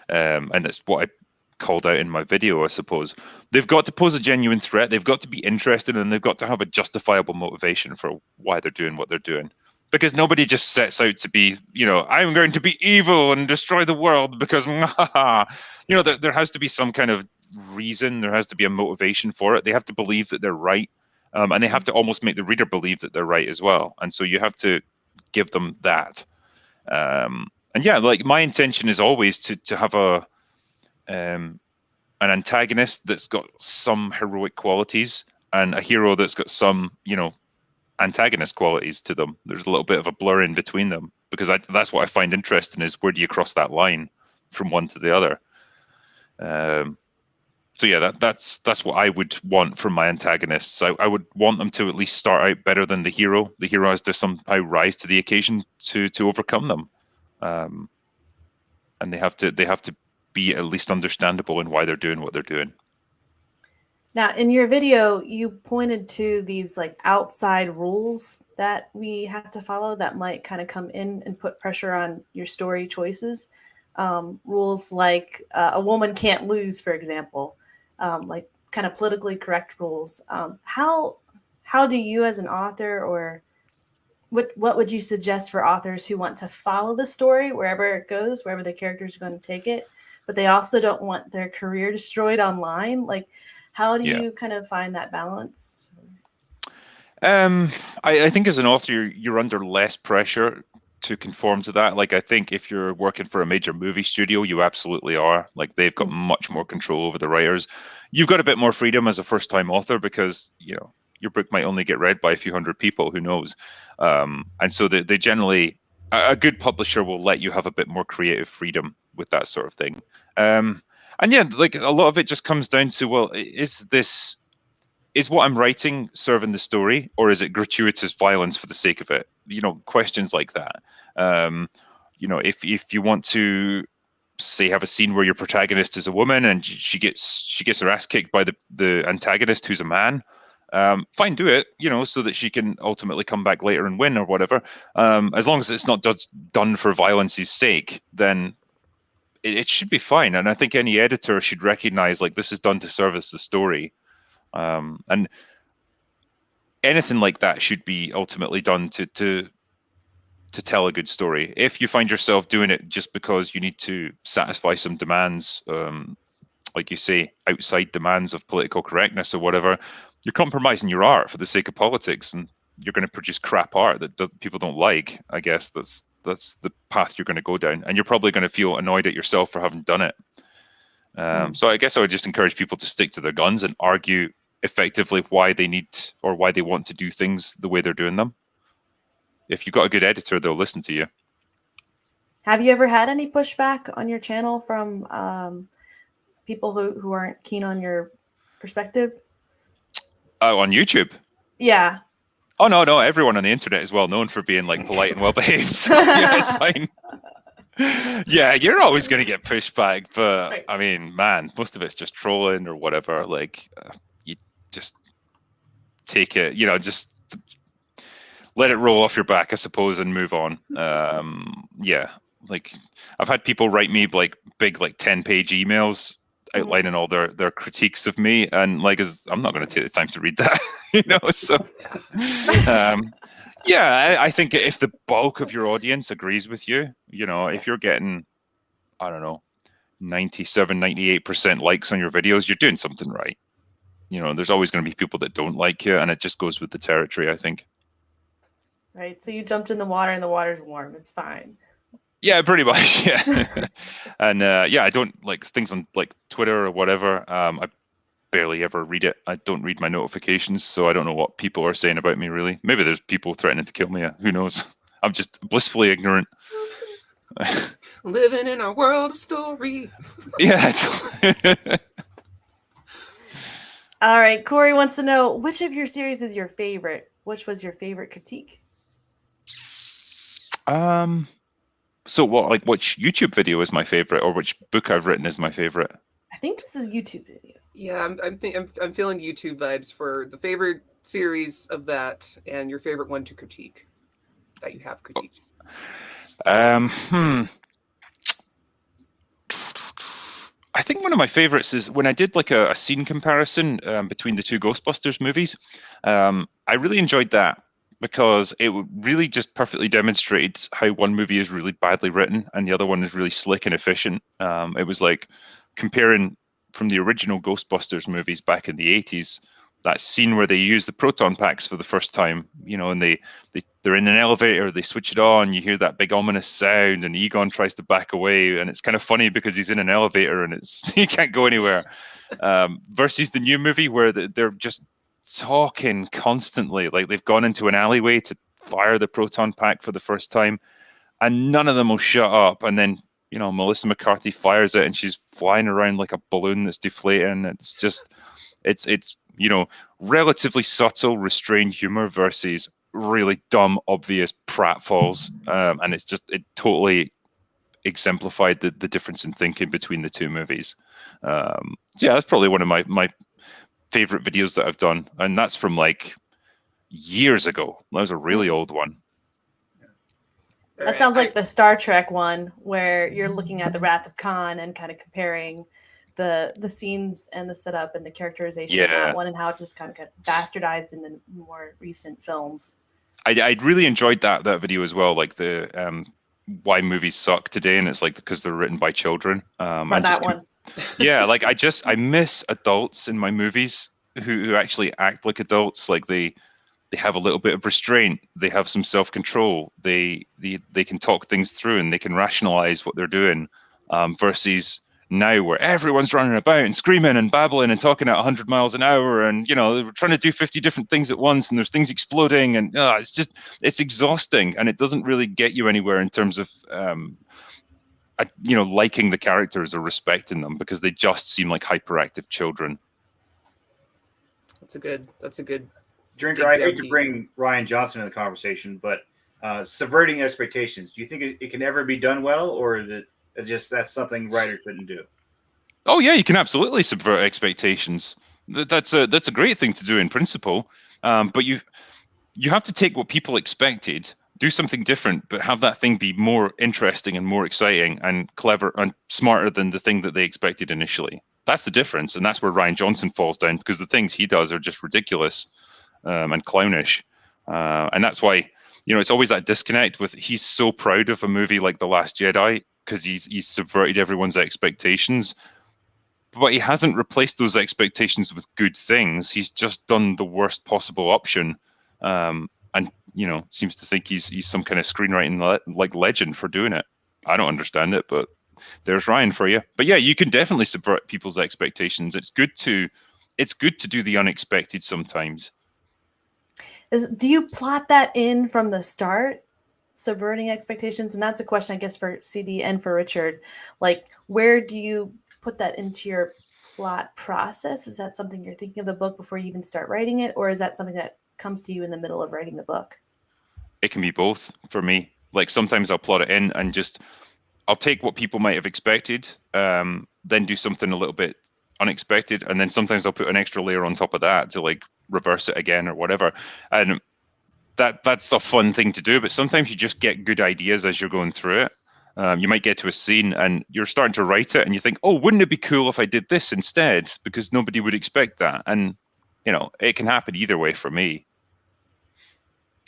And it's what I called out in my video, I suppose. They've got to pose a genuine threat. They've got to be interested, and they've got to have a justifiable motivation for why they're doing what they're doing. Because nobody just sets out to be, I'm going to be evil and destroy the world because, there has to be some kind of reason. There has to be a motivation for it. They have to believe that they're right. And they have to almost make the reader believe that they're right as well. And so you have to give them that. And yeah, like my intention is always to have an antagonist that's got some heroic qualities and a hero that's got some, antagonist qualities to them. There's a little bit of a blur in between them, because that's what I find interesting, is where do you cross that line from one to the other. So yeah, that's what I would want from my antagonists. I would want them to at least start out better than the hero. The hero has to somehow rise to the occasion to overcome them, and they have to be at least understandable in why they're doing what they're doing. Now, in your video, you pointed to these like outside rules that we have to follow that might kind of come in and put pressure on your story choices. Rules like a woman can't lose, for example, like kind of politically correct rules. How do you as an author, or what would you suggest for authors who want to follow the story wherever it goes, wherever the characters are going to take it, but they also don't want their career destroyed online? Like, how do you kind of find that balance? I think as an author, you're under less pressure to conform to that. Like, I think if you're working for a major movie studio, you absolutely are. Like, they've got much more control over the writers. You've got a bit more freedom as a first-time author because, your book might only get read by a few hundred people, who knows? And so they generally, a good publisher will let you have a bit more creative freedom with that sort of thing. And yeah, like a lot of it just comes down to, well, is what I'm writing serving the story, or is it gratuitous violence for the sake of it? Questions like that. If you want to, say, have a scene where your protagonist is a woman and she gets her ass kicked by the antagonist who's a man, fine, do it, so that she can ultimately come back later and win or whatever. As long as it's not just done for violence's sake, then it should be fine. And I think any editor should recognize, like, this is done to service the story. And anything like that should be ultimately done to tell a good story. If you find yourself doing it just because you need to satisfy some demands, like you say, outside demands of political correctness or whatever, you're compromising your art for the sake of politics, and you're going to produce crap art that people don't like. I guess that's the path you're going to go down, and you're probably going to feel annoyed at yourself for having done it. So I guess I would just encourage people to stick to their guns and argue effectively why they need or why they want to do things the way they're doing them. If you've got a good editor, they'll listen to you. Have you ever had any pushback on your channel from people who aren't keen on your perspective? On YouTube? Yeah. Oh, no. Everyone on the internet is well known for being like polite and well behaved. So yeah, it's fine. Yeah, you're always going to get pushback, but right. I mean, man, most of it's just trolling or whatever. Like, you just take it, just let it roll off your back, I suppose, and move on. Yeah, like I've had people write me like big, like 10-page emails outlining all their critiques of me, and like, I'm not going to take the time to read that, So, yeah, I think if the bulk of your audience agrees with you, if you're getting, I don't know, 97, 98% likes on your videos, you're doing something right. There's always going to be people that don't like you, and it just goes with the territory, I think. Right. So you jumped in the water and the water's warm. It's fine. Yeah, pretty much. Yeah. And I don't like things on like Twitter or whatever. I barely ever read it. I don't read my notifications, so I don't know what people are saying about me, really. Maybe there's people threatening to kill me. Who knows? I'm just blissfully ignorant. Living in a world of story. Yeah. All right. Corey wants to know, which of your series is your favorite? Which was your favorite critique? So what, like, which YouTube video is my favorite, or which book I've written is my favorite? I think this is a YouTube video. Yeah, I'm feeling YouTube vibes for the favorite series of that and your favorite one to critique that you have critiqued. I think one of my favorites is when I did like a scene comparison between the two Ghostbusters movies. I really enjoyed that because it really just perfectly demonstrates how one movie is really badly written and the other one is really slick and efficient. It was like comparing from the original Ghostbusters movies back in the 80s, that scene where they use the proton packs for the first time, you know, and they're in an elevator, they switch it on, you hear that big ominous sound, and Egon tries to back away, and it's kind of funny because he's in an elevator and it's he can't go anywhere. Versus the new movie where they're just talking constantly, like they've gone into an alleyway to fire the proton pack for the first time, and none of them will shut up. And then, you know, Melissa McCarthy fires it, and she's flying around like a balloon that's deflating. It's just, it's you know, relatively subtle, restrained humor versus really dumb, obvious pratfalls. And it's just, it totally exemplified the difference in thinking between the two movies. So yeah, that's probably one of my favorite videos that I've done. And that's from like years ago. That was a really old one. That sounds like the Star Trek one where you're looking at the Wrath of Khan and kind of comparing the scenes and the setup and the characterization of that one and how it just kind of got bastardized in the more recent films. I really enjoyed that video as well, like the why movies suck today, and it's like because they're written by children. That one. Yeah, like I miss adults in my movies who actually act like adults, like they have a little bit of restraint, they have some self-control, they can talk things through and they can rationalize what they're doing, versus now where everyone's running about and screaming and babbling and talking at 100 miles an hour, and you know, they're trying to do 50 different things at once, and there's things exploding, and it's exhausting, and it doesn't really get you anywhere in terms of you know, liking the characters or respecting them, because they just seem like hyperactive children. That's a good Drinker. I hate to bring Rian Johnson in the conversation, but subverting expectations, do you think it can ever be done well, or is it just that's something writers shouldn't do? Oh yeah, you can absolutely subvert expectations. That's a great thing to do in principle, but you have to take what people expected, do something different, but have that thing be more interesting and more exciting and clever and smarter than the thing that they expected initially. That's the difference, and that's where Rian Johnson falls down, because the things he does are just ridiculous and clownish, and that's why, you know, it's always that disconnect with, he's so proud of a movie like The Last Jedi because he's subverted everyone's expectations, but he hasn't replaced those expectations with good things. He's just done the worst possible option, and you know, seems to think he's some kind of screenwriting like legend for doing it. I don't understand it, but there's Ryan for you. But yeah, you can definitely subvert people's expectations. It's good to do the unexpected sometimes. Do you plot that in from the start, subverting expectations? And that's a question, I guess, for CD and for Richard. Like, where do you put that into your plot process? Is that something you're thinking of the book before you even start writing it, or is that something that comes to you in the middle of writing the book? It can be both for me. Like, sometimes I'll plot it in and just, I'll take what people might have expected, then do something a little bit unexpected, and then sometimes I'll put an extra layer on top of that to like reverse it again or whatever. And that's a fun thing to do, but sometimes you just get good ideas as you're going through it. You might get to a scene and you're starting to write it and you think, oh, wouldn't it be cool if I did this instead, because nobody would expect that. And you know, it can happen either way for me.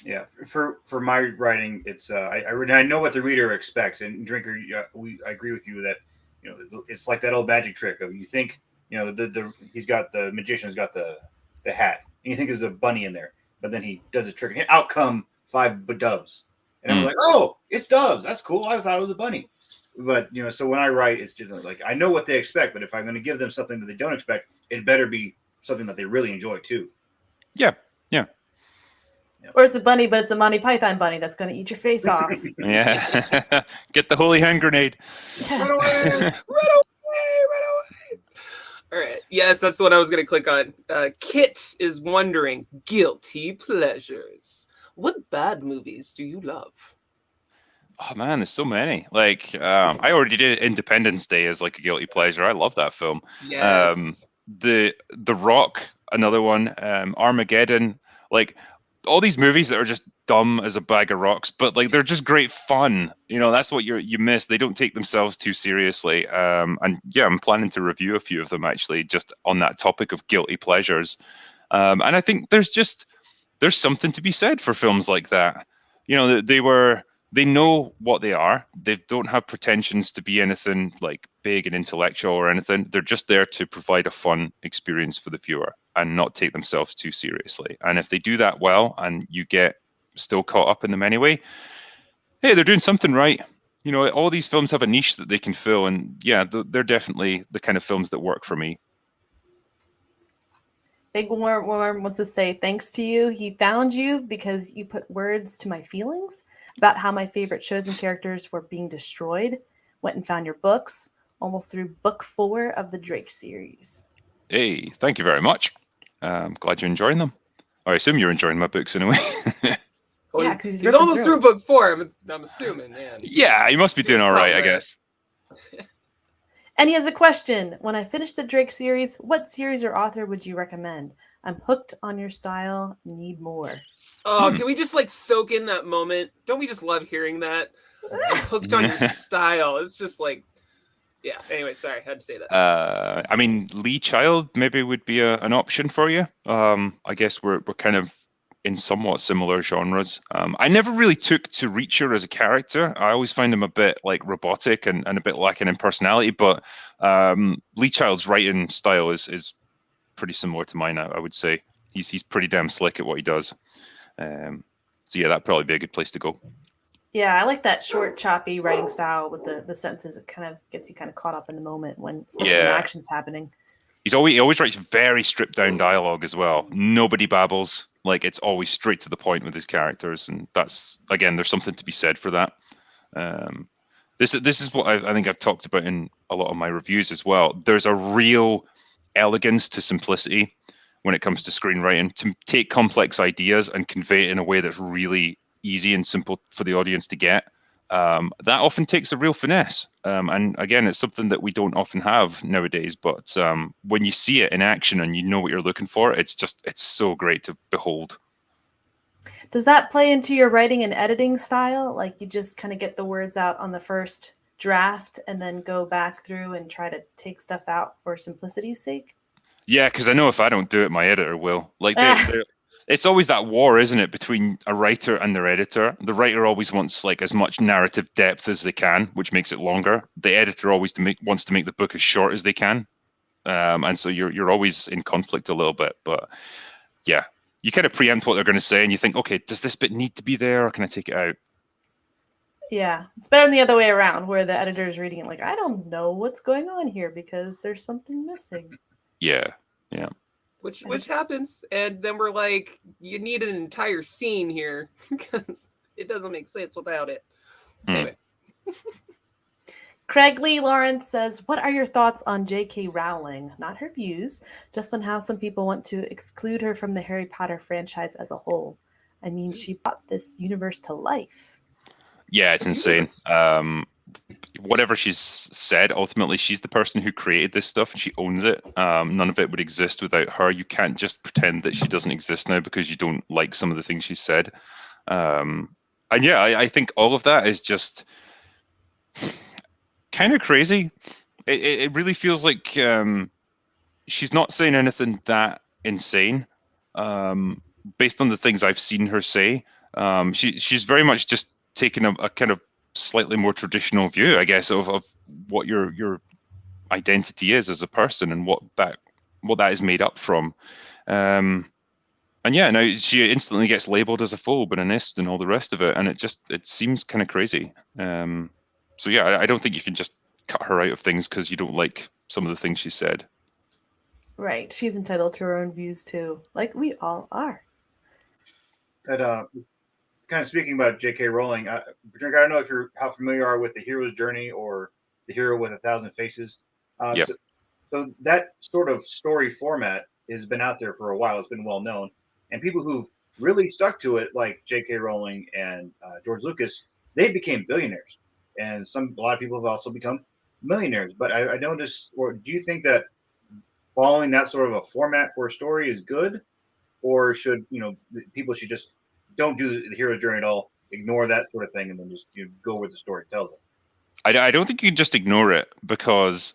Yeah, for my writing, it's I know what the reader expects, and Drinker, I agree with you that, you know, it's like that old magic trick of, you think, you know, the magician's got the hat, and you think there's a bunny in there, but then he does a trick, and out come 5 doves, and I'm like, oh, it's doves, that's cool. I thought it was a bunny. But you know, so when I write, it's just like, I know what they expect, but if I'm going to give them something that they don't expect, it better be something that they really enjoy too. Yeah. Or it's a bunny, but it's a Monty Python bunny that's going to eat your face off. Yeah. Get the holy hand grenade. Yes. Run away! All right. Yes, that's the one I was going to click on. Kit is wondering, guilty pleasures. What bad movies do you love? Oh man, there's so many. Like, I already did Independence Day as like a guilty pleasure. I love that film. Yes. The Rock, another one. Armageddon. Like all these movies that are just dumb as a bag of rocks, but like they're just great fun. You know, that's what you miss. They don't take themselves too seriously. And yeah, I'm planning to review a few of them actually, just on that topic of guilty pleasures. And I think there's something to be said for films like that. You know, they know what they are. They don't have pretensions to be anything like big and intellectual or anything. They're just there to provide a fun experience for the viewer and not take themselves too seriously. And if they do that well and you get still caught up in them anyway, hey, they're doing something right. You know, all these films have a niche that they can fill. And yeah, they're definitely the kind of films that work for me. Big Worm wants to say thanks to you. He found you because you put words to my feelings about how my favorite shows and characters were being destroyed. Went and found your books, almost through book 4 of the Drake series. Hey, thank you very much. I'm glad you're enjoying them. I assume you're enjoying my books anyway. Well, Yeah, he's almost through book 4. I'm assuming, man. Yeah, you must be doing all right, I guess. And he has a question. When I finish the Drake series, what series or author would you recommend? I'm hooked on your style. Need more. Oh, can we just like soak in that moment? Don't we just love hearing that? I'm hooked on your style. It's just like, yeah. Anyway, sorry, I had to say that. I mean, Lee Child maybe would be an option for you. I guess we're kind of in somewhat similar genres. I never really took to Reacher as a character. I always find him a bit like robotic and a bit lacking in personality. But Lee Child's writing style is pretty similar to mine. I would say he's pretty damn slick at what he does. So yeah, that'd probably be a good place to go. Yeah, I like that short, choppy writing style with the sentences. It kind of gets you kind of caught up in the moment especially when action's happening. He always writes very stripped down dialogue as well. Nobody babbles. Like it's always straight to the point with his characters, and that's again, there's something to be said for that. This is what I think I've talked about in a lot of my reviews as well. There's a real elegance to simplicity when it comes to screenwriting, to take complex ideas and convey it in a way that's really easy and simple for the audience to get. That often takes a real finesse. And again, it's something that we don't often have nowadays, but when you see it in action and you know what you're looking for, it's so great to behold. Does that play into your writing and editing style? Like you just kind of get the words out on the first draft and then go back through and try to take stuff out for simplicity's sake? Yeah, because I know if I don't do it, my editor will. Like it's always that war, isn't it, between a writer and their editor? The writer always wants like as much narrative depth as they can, which makes it longer. The editor always wants to make the book as short as they can, and so you're always in conflict a little bit. But yeah, you kind of preempt what they're going to say, and you think, okay, does this bit need to be there, or can I take it out? Yeah, it's better than the other way around, where the editor is reading it like, I don't know what's going on here because there's something missing. Yeah. Which happens, and then we're like, you need an entire scene here because it doesn't make sense without it. Anyway. Craig Lee Lawrence says, what are your thoughts on J.K. Rowling? Not her views, just on how some people want to exclude her from the Harry Potter franchise as a whole. I mean, she brought this universe to life. Yeah, it's insane. Whatever she's said, ultimately, she's the person who created this stuff and she owns it. None of it would exist without her. You can't just pretend that she doesn't exist now because you don't like some of the things she said. And yeah, I think all of that is just kind of crazy. It really feels like she's not saying anything that insane. Based on the things I've seen her say, she's very much just taken a kind of slightly more traditional view, I guess, of what your identity is as a person and what that is made up from. And yeah, now she instantly gets labeled as a phobe and an ist and all the rest of it, and it seems kind of crazy. So yeah, I don't think you can just cut her out of things because you don't like some of the things she said. Right, she's entitled to her own views too, like we all are. That kind of speaking about J.K. Rowling, I don't know how familiar you are with the hero's journey or the hero with 1,000 faces. Yep. So that sort of story format has been out there for a while. It's been well known, and people who've really stuck to it, like J.K. Rowling and George Lucas, they became billionaires, and a lot of people have also become millionaires. But I noticed, or do you think that following that sort of a format for a story is good, or should people should just don't do the hero's journey at all, ignore that sort of thing, and then just go where the story tells us? I don't think you can just ignore it, because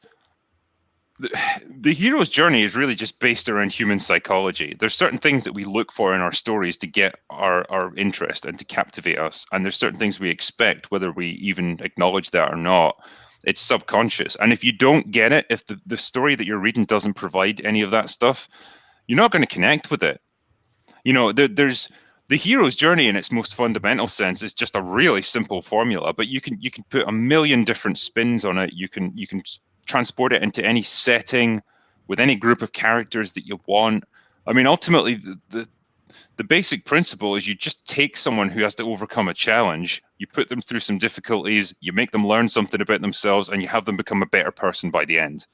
the hero's journey is really just based around human psychology. There's certain things that we look for in our stories to get our interest and to captivate us. And there's certain things we expect, whether we even acknowledge that or not. It's subconscious. And if you don't get it, if the story that you're reading doesn't provide any of that stuff, you're not going to connect with it. There's the hero's journey in its most fundamental sense is just a really simple formula, but you can put a million different spins on it. You can transport it into any setting with any group of characters that you want. I mean, ultimately, the basic principle is you just take someone who has to overcome a challenge, you put them through some difficulties, you make them learn something about themselves, and you have them become a better person by the end.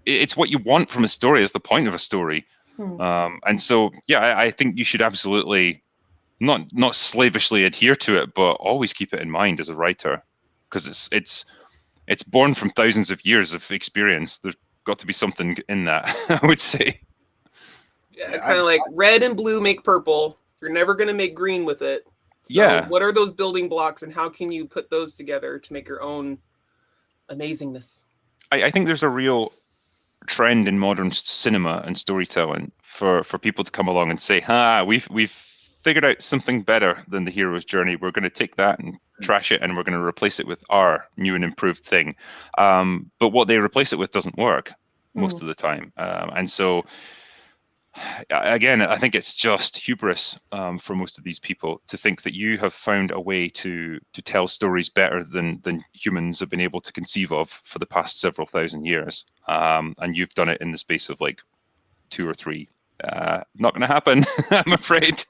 It's what you want from a story. It's the point of a story. And so, yeah, I think you should absolutely not slavishly adhere to it, but always keep it in mind as a writer, because it's born from thousands of years of experience. There's got to be something in that, I would say. Yeah, kind of like red and blue make purple. You're never going to make green with it. So Yeah. What are those building blocks, and how can you put those together to make your own amazingness? I think there's a real trend in modern cinema and storytelling for people to come along and say, we've figured out something better than the hero's journey. We're going to take that and trash it, and we're going to replace it with our new and improved thing. But what they replace it with doesn't work most of the time. And so, again, I think it's just hubris for most of these people to think that you have found a way to tell stories better than humans have been able to conceive of for the past several thousand years. And you've done it in the space of like 2 or 3. Not going to happen, I'm afraid.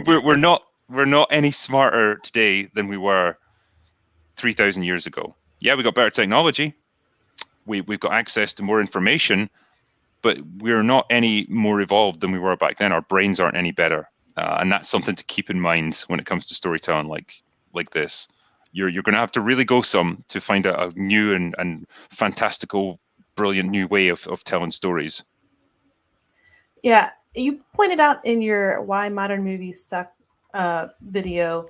We're not any smarter today than we were 3,000 years ago. Yeah, we got better technology. We've got access to more information, but we're not any more evolved than we were back then. Our brains aren't any better. And that's something to keep in mind when it comes to storytelling like this. You're going to have to really go to find a new and fantastical, brilliant new way of telling stories. Yeah, you pointed out in your Why Modern Movies Suck video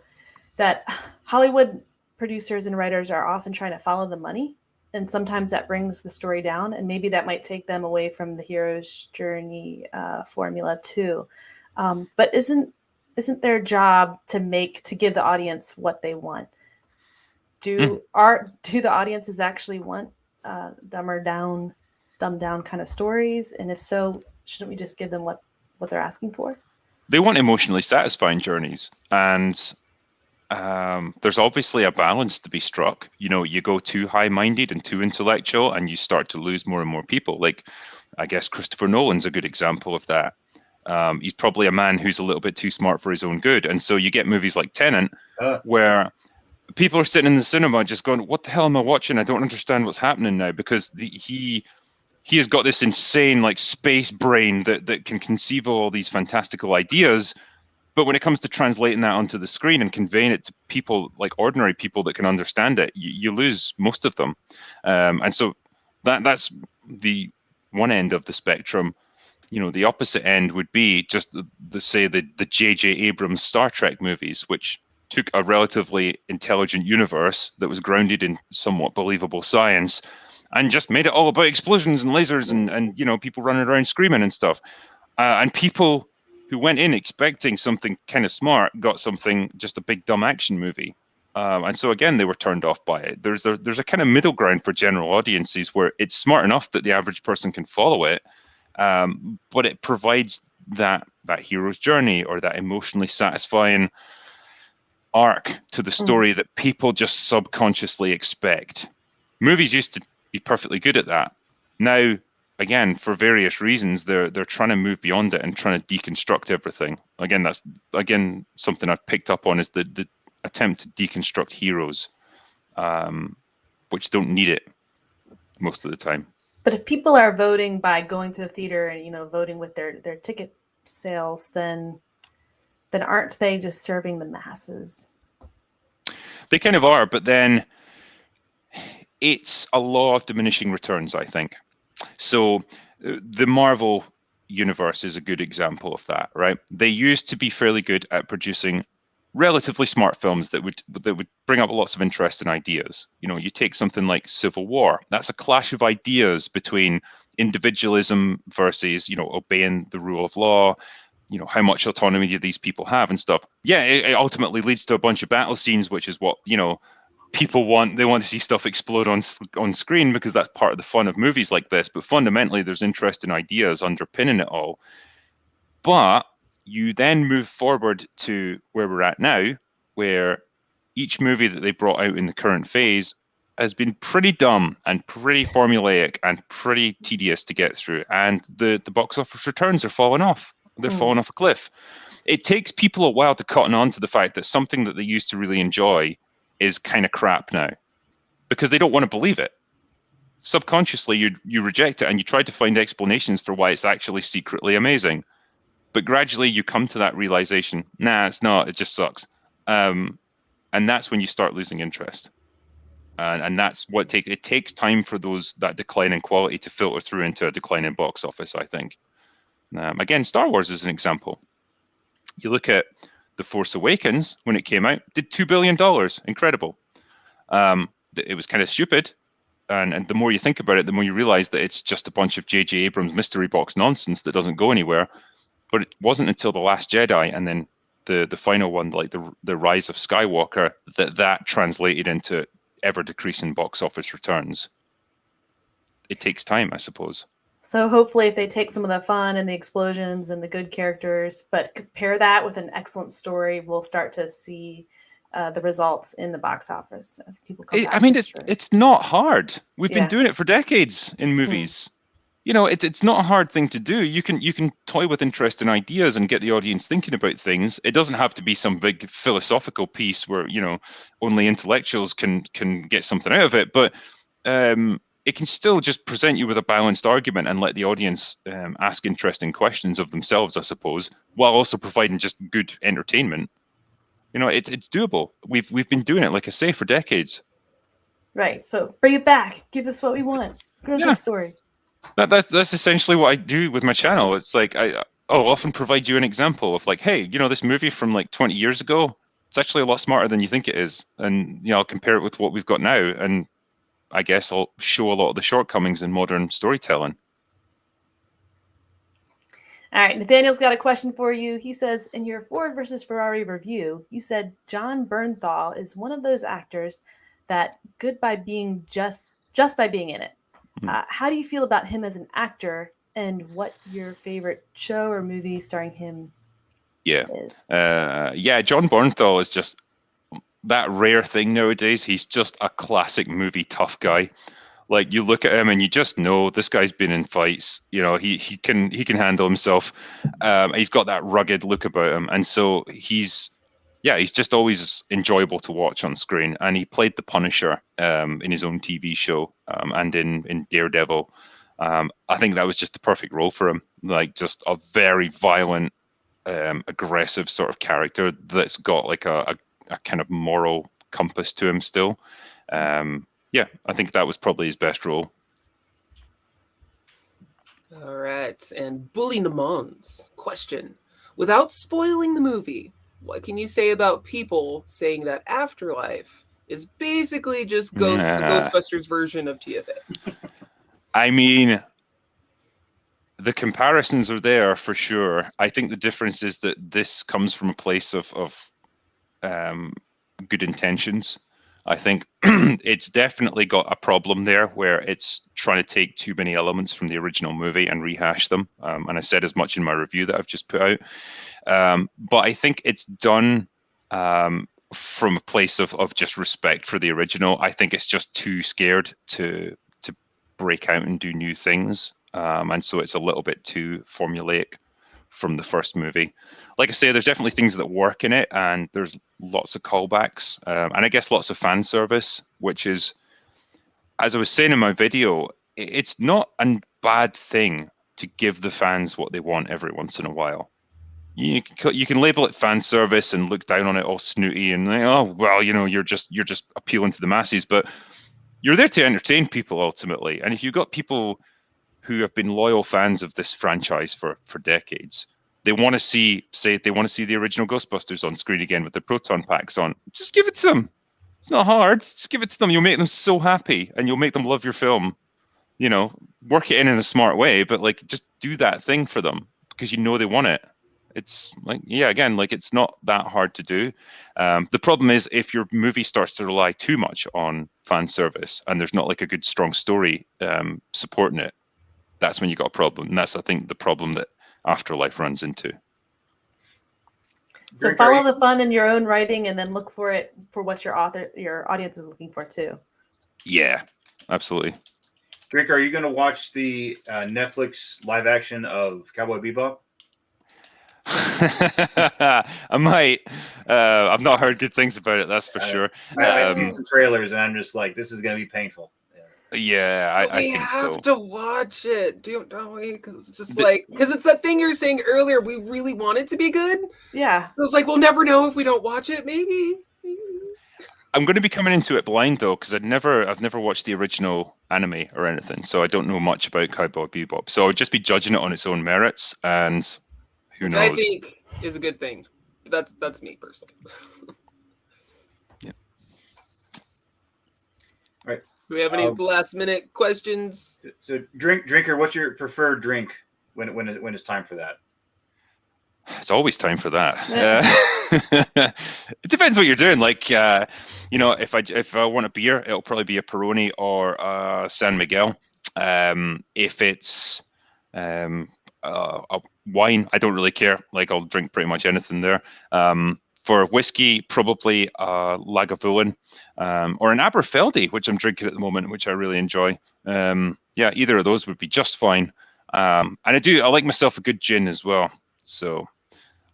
that Hollywood producers and writers are often trying to follow the money, and sometimes that brings the story down, and maybe that might take them away from the hero's journey formula too. But isn't their job to give the audience what they want? Do the audiences actually want dumbed down kind of stories? And if so, shouldn't we just give them what they're asking for? They want emotionally satisfying journeys, and there's obviously a balance to be struck. You go too high-minded and too intellectual, and you start to lose more and more people. Like, I guess Christopher Nolan's a good example of that. He's probably a man who's a little bit too smart for his own good, and so you get movies like Tenet, where people are sitting in the cinema just going, "What the hell am I watching? I don't understand what's happening now," because he has got this insane like space brain that can conceive of all these fantastical ideas. But when it comes to translating that onto the screen and conveying it to people, like ordinary people that can understand it, you lose most of them. And so that's the one end of the spectrum. The opposite end would be just the J.J. Abrams Star Trek movies, which took a relatively intelligent universe that was grounded in somewhat believable science and just made it all about explosions and lasers and people running around screaming and stuff. And people who went in expecting something kind of smart got something, just a big dumb action movie. And so again, they were turned off by it. There's a kind of middle ground for general audiences where it's smart enough that the average person can follow it, but it provides that hero's journey or that emotionally satisfying arc to the story that people just subconsciously expect. Movies used to be perfectly good at that. Now, again, for various reasons, they're trying to move beyond it and trying to deconstruct everything. Again, that's something I've picked up on is the attempt to deconstruct heroes, which don't need it most of the time. But if people are voting by going to the theater and voting with their ticket sales, then then aren't they just serving the masses? They kind of are, but then it's a law of diminishing returns, I think. So the Marvel universe is a good example of that, right? They used to be fairly good at producing relatively smart films that would bring up lots of interest and ideas. You know, you take something like Civil War. That's a clash of ideas between individualism versus, you know, obeying the rule of law. You know, how much autonomy do these people have and stuff. Yeah, it ultimately leads to a bunch of battle scenes, which is what, you know, people want. They want to see stuff explode on screen because that's part of the fun of movies like this. But fundamentally, there's interesting ideas underpinning it all. But you then move forward to where we're at now, where each movie that they brought out in the current phase has been pretty dumb and pretty formulaic and pretty tedious to get through. And the box office returns are falling off. They're falling off a cliff. It takes people a while to cotton on to the fact that something that they used to really enjoy is kind of crap now, because they don't want to believe it. Subconsciously, you reject it and you try to find explanations for why it's actually secretly amazing. But gradually you come to that realization, nah, it's not, it just sucks. And that's when you start losing interest. And that's what it takes time for that decline in quality to filter through into a decline in box office, I think. Again, Star Wars is an example. You look at The Force Awakens, when it came out, did $2 billion. Incredible. It was kind of stupid. And the more you think about it, the more you realize that it's just a bunch of J.J. Abrams mystery box nonsense that doesn't go anywhere. But it wasn't until The Last Jedi and then the final one, like the Rise of Skywalker, that translated into ever decreasing box office returns. It takes time, I suppose. So hopefully if they take some of the fun and the explosions and the good characters, but compare that with an excellent story, we'll start to see the results in the box office as people come back. I mean, it's not hard. We've been doing it for decades in movies. You know, it's not a hard thing to do. You can toy with interesting ideas and get the audience thinking about things. It doesn't have to be some big philosophical piece where, you know, only intellectuals can get something out of it. But it can still just present you with a balanced argument and let the audience ask interesting questions of themselves, I suppose, while also providing just good entertainment. You know, it's doable. We've been doing it, like I say, for decades. Right. So bring it back. Give us what we want. Real good story. That's essentially what I do with my channel. It's like I'll often provide you an example of like, hey, you know, this movie from like 20 years ago, it's actually a lot smarter than you think it is. And, you know, I'll compare it with what we've got now. And I guess I'll show a lot of the shortcomings in modern storytelling. All right, Nathaniel's got a question for you. He says, in your Ford versus Ferrari review, you said John Bernthal is one of those actors that good by being just by being in it. How do you feel about him as an actor, and what your favorite show or movie starring him is? John Bernthal is just that rare thing nowadays. He's just a classic movie tough guy. Like, you look at him and you just know this guy's been in fights. You know, he can handle himself. He's got that rugged look about him, and so he's just always enjoyable to watch on screen. And he played the Punisher in his own TV show and in Daredevil. I think that was just the perfect role for him. Like, just a very violent, aggressive sort of character that's got like a kind of moral compass to him still. I think that was probably his best role. All right, and Bully Namon's question: without spoiling the movie, what can you say about people saying that Afterlife is basically just the Ghostbusters version of TFA? I mean, the comparisons are there for sure. I think the difference is that this comes from a place of good intentions. I think it's definitely got a problem there where it's trying to take too many elements from the original movie and rehash them. And I said as much in my review that I've just put out. But I think it's done from a place of just respect for the original. I think it's just too scared to break out and do new things. And so it's a little bit too formulaic from the first movie. Like I say, there's definitely things that work in it, and there's lots of callbacks, and I guess lots of fan service, which is, as I was saying in my video, it's not a bad thing to give the fans what they want every once in a while. You can label it fan service and look down on it all snooty and like, oh well, you're just appealing to the masses, but you're there to entertain people ultimately. And if you've got people who have been loyal fans of this franchise for decades, they want to see the original Ghostbusters on screen again with the proton packs on. Just give it to them. It's not hard. Just give it to them. You'll make them so happy, and you'll make them love your film. Work it in a smart way, but like just do that thing for them because they want it. It's like, again, like it's not that hard to do. The problem is if your movie starts to rely too much on fan service and there's not like a good strong story supporting it, that's when you got a problem. And that's, I think, the problem that Afterlife runs into. So follow the fun in your own writing and then look for it for what your audience is looking for too. Yeah, absolutely. Drink, are you going to watch the Netflix live action of Cowboy Bebop? I might. I've not heard good things about it, that's for sure. I've seen some trailers and I'm just like, this is going to be painful. Yeah, I think so. We have to watch it, don't we? Because it's just because it's that thing you were saying earlier. We really want it to be good. Yeah. So it's like we'll never know if we don't watch it. Maybe. I'm going to be coming into it blind though, because I've never watched the original anime or anything, so I don't know much about Cowboy Bebop. So I would just be judging it on its own merits, and who knows? I think is a good thing. That's me personally. Yeah. All right. Do we have any last minute questions? So, drinker, what's your preferred drink when it's time for that? It's always time for that. It depends what you're doing. Like, if I want a beer, it'll probably be a Peroni or a San Miguel. If it's a wine, I don't really care. Like, I'll drink pretty much anything there. For whiskey, probably a Lagavulin or an Aberfeldy, which I'm drinking at the moment, which I really enjoy. Either of those would be just fine. And I like myself a good gin as well. So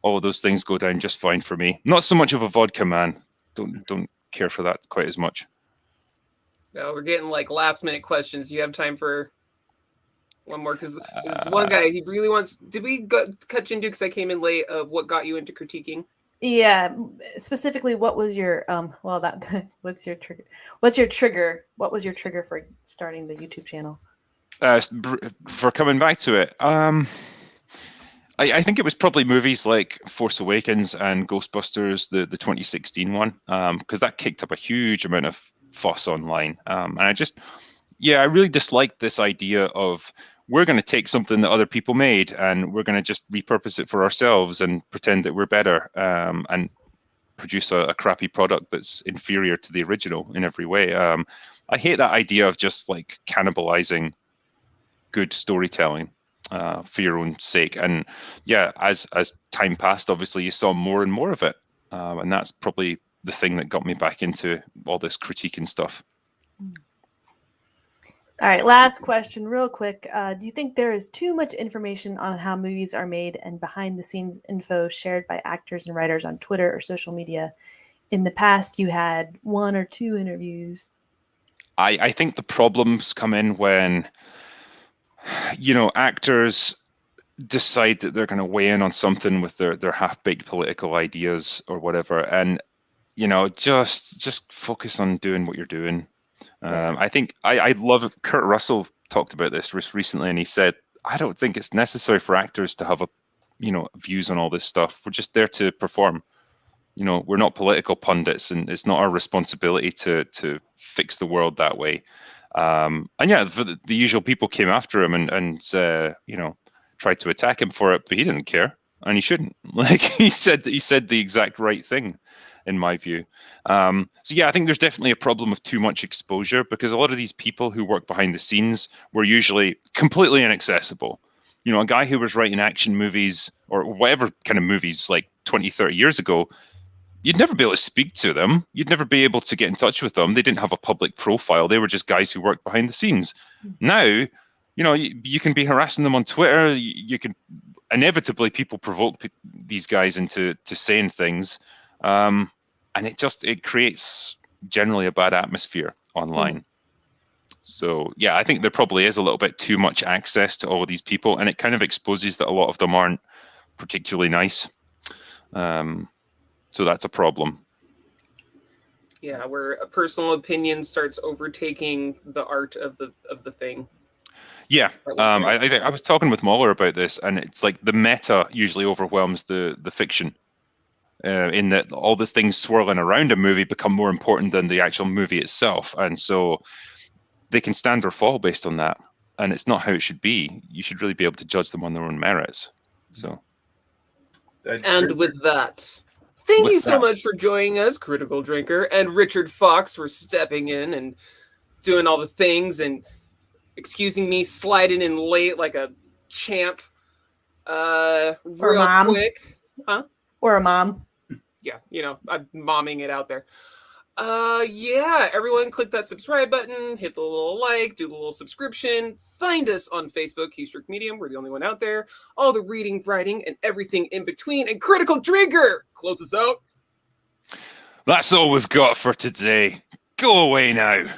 all of those things go down just fine for me. Not so much of a vodka man. Don't care for that quite as much. No, we're getting like last minute questions. Do you have time for one more? Because one guy, he really wants. Did we cut you into? Because I came in late. Of what got you into critiquing? Yeah, specifically, what was your what's your trigger? What's your trigger? What was your trigger for starting the YouTube channel? For coming back to it, I think it was probably movies like Force Awakens and Ghostbusters, the 2016 one, because that kicked up a huge amount of fuss online. And I really disliked this idea of we're going to take something that other people made and we're going to just repurpose it for ourselves and pretend that we're better and produce a crappy product that's inferior to the original in every way. I hate that idea of just like cannibalizing good storytelling for your own sake. And as time passed, obviously you saw more and more of it. And that's probably the thing that got me back into all this critiquing stuff. All right, last question real quick. Do you think there is too much information on how movies are made and behind the scenes info shared by actors and writers on Twitter or social media? In the past, you had 1 or 2 interviews. I think the problems come in when actors decide that they're going to weigh in on something with their half-baked political ideas or whatever, and just focus on doing what you're doing. I think I love Kurt Russell talked about this recently, and he said, I don't think it's necessary for actors to have views on all this stuff. We're just there to perform. We're not political pundits, and it's not our responsibility to fix the world that way. The usual people came after him and tried to attack him for it, but he didn't care, and he shouldn't. Like he said the exact right thing, in my view. I think there's definitely a problem of too much exposure, because a lot of these people who work behind the scenes were usually completely inaccessible. A guy who was writing action movies or whatever kind of movies like 20, 30 years ago, you'd never be able to speak to them. You'd never be able to get in touch with them. They didn't have a public profile. They were just guys who worked behind the scenes. Now, you can be harassing them on Twitter. You can inevitably people provoke these guys into saying things. And it creates generally a bad atmosphere online. So I think there probably is a little bit too much access to all of these people, and it kind of exposes that a lot of them aren't particularly nice. So that's a problem. Yeah, where a personal opinion starts overtaking the art of the thing. Yeah, I was talking with Mahler about this, and it's like the meta usually overwhelms the fiction, in that all the things swirling around a movie become more important than the actual movie itself, and so they can stand or fall based on that. And it's not how it should be. You should really be able to judge them on their own merits. So, and with that, thank you so much for joining us, Critical Drinker, and Richard Fox for stepping in and doing all the things and excusing me sliding in late like a champ. Real quick. Huh? Or a mom. Yeah, you know, I'm momming it out there. Yeah, everyone click that subscribe button, hit the little like, do the little subscription, find us on Facebook, Keystroke Medium, we're the only one out there, all the reading, writing, and everything in between, and Critical Drinker, close us out. That's all we've got for today. Go away now.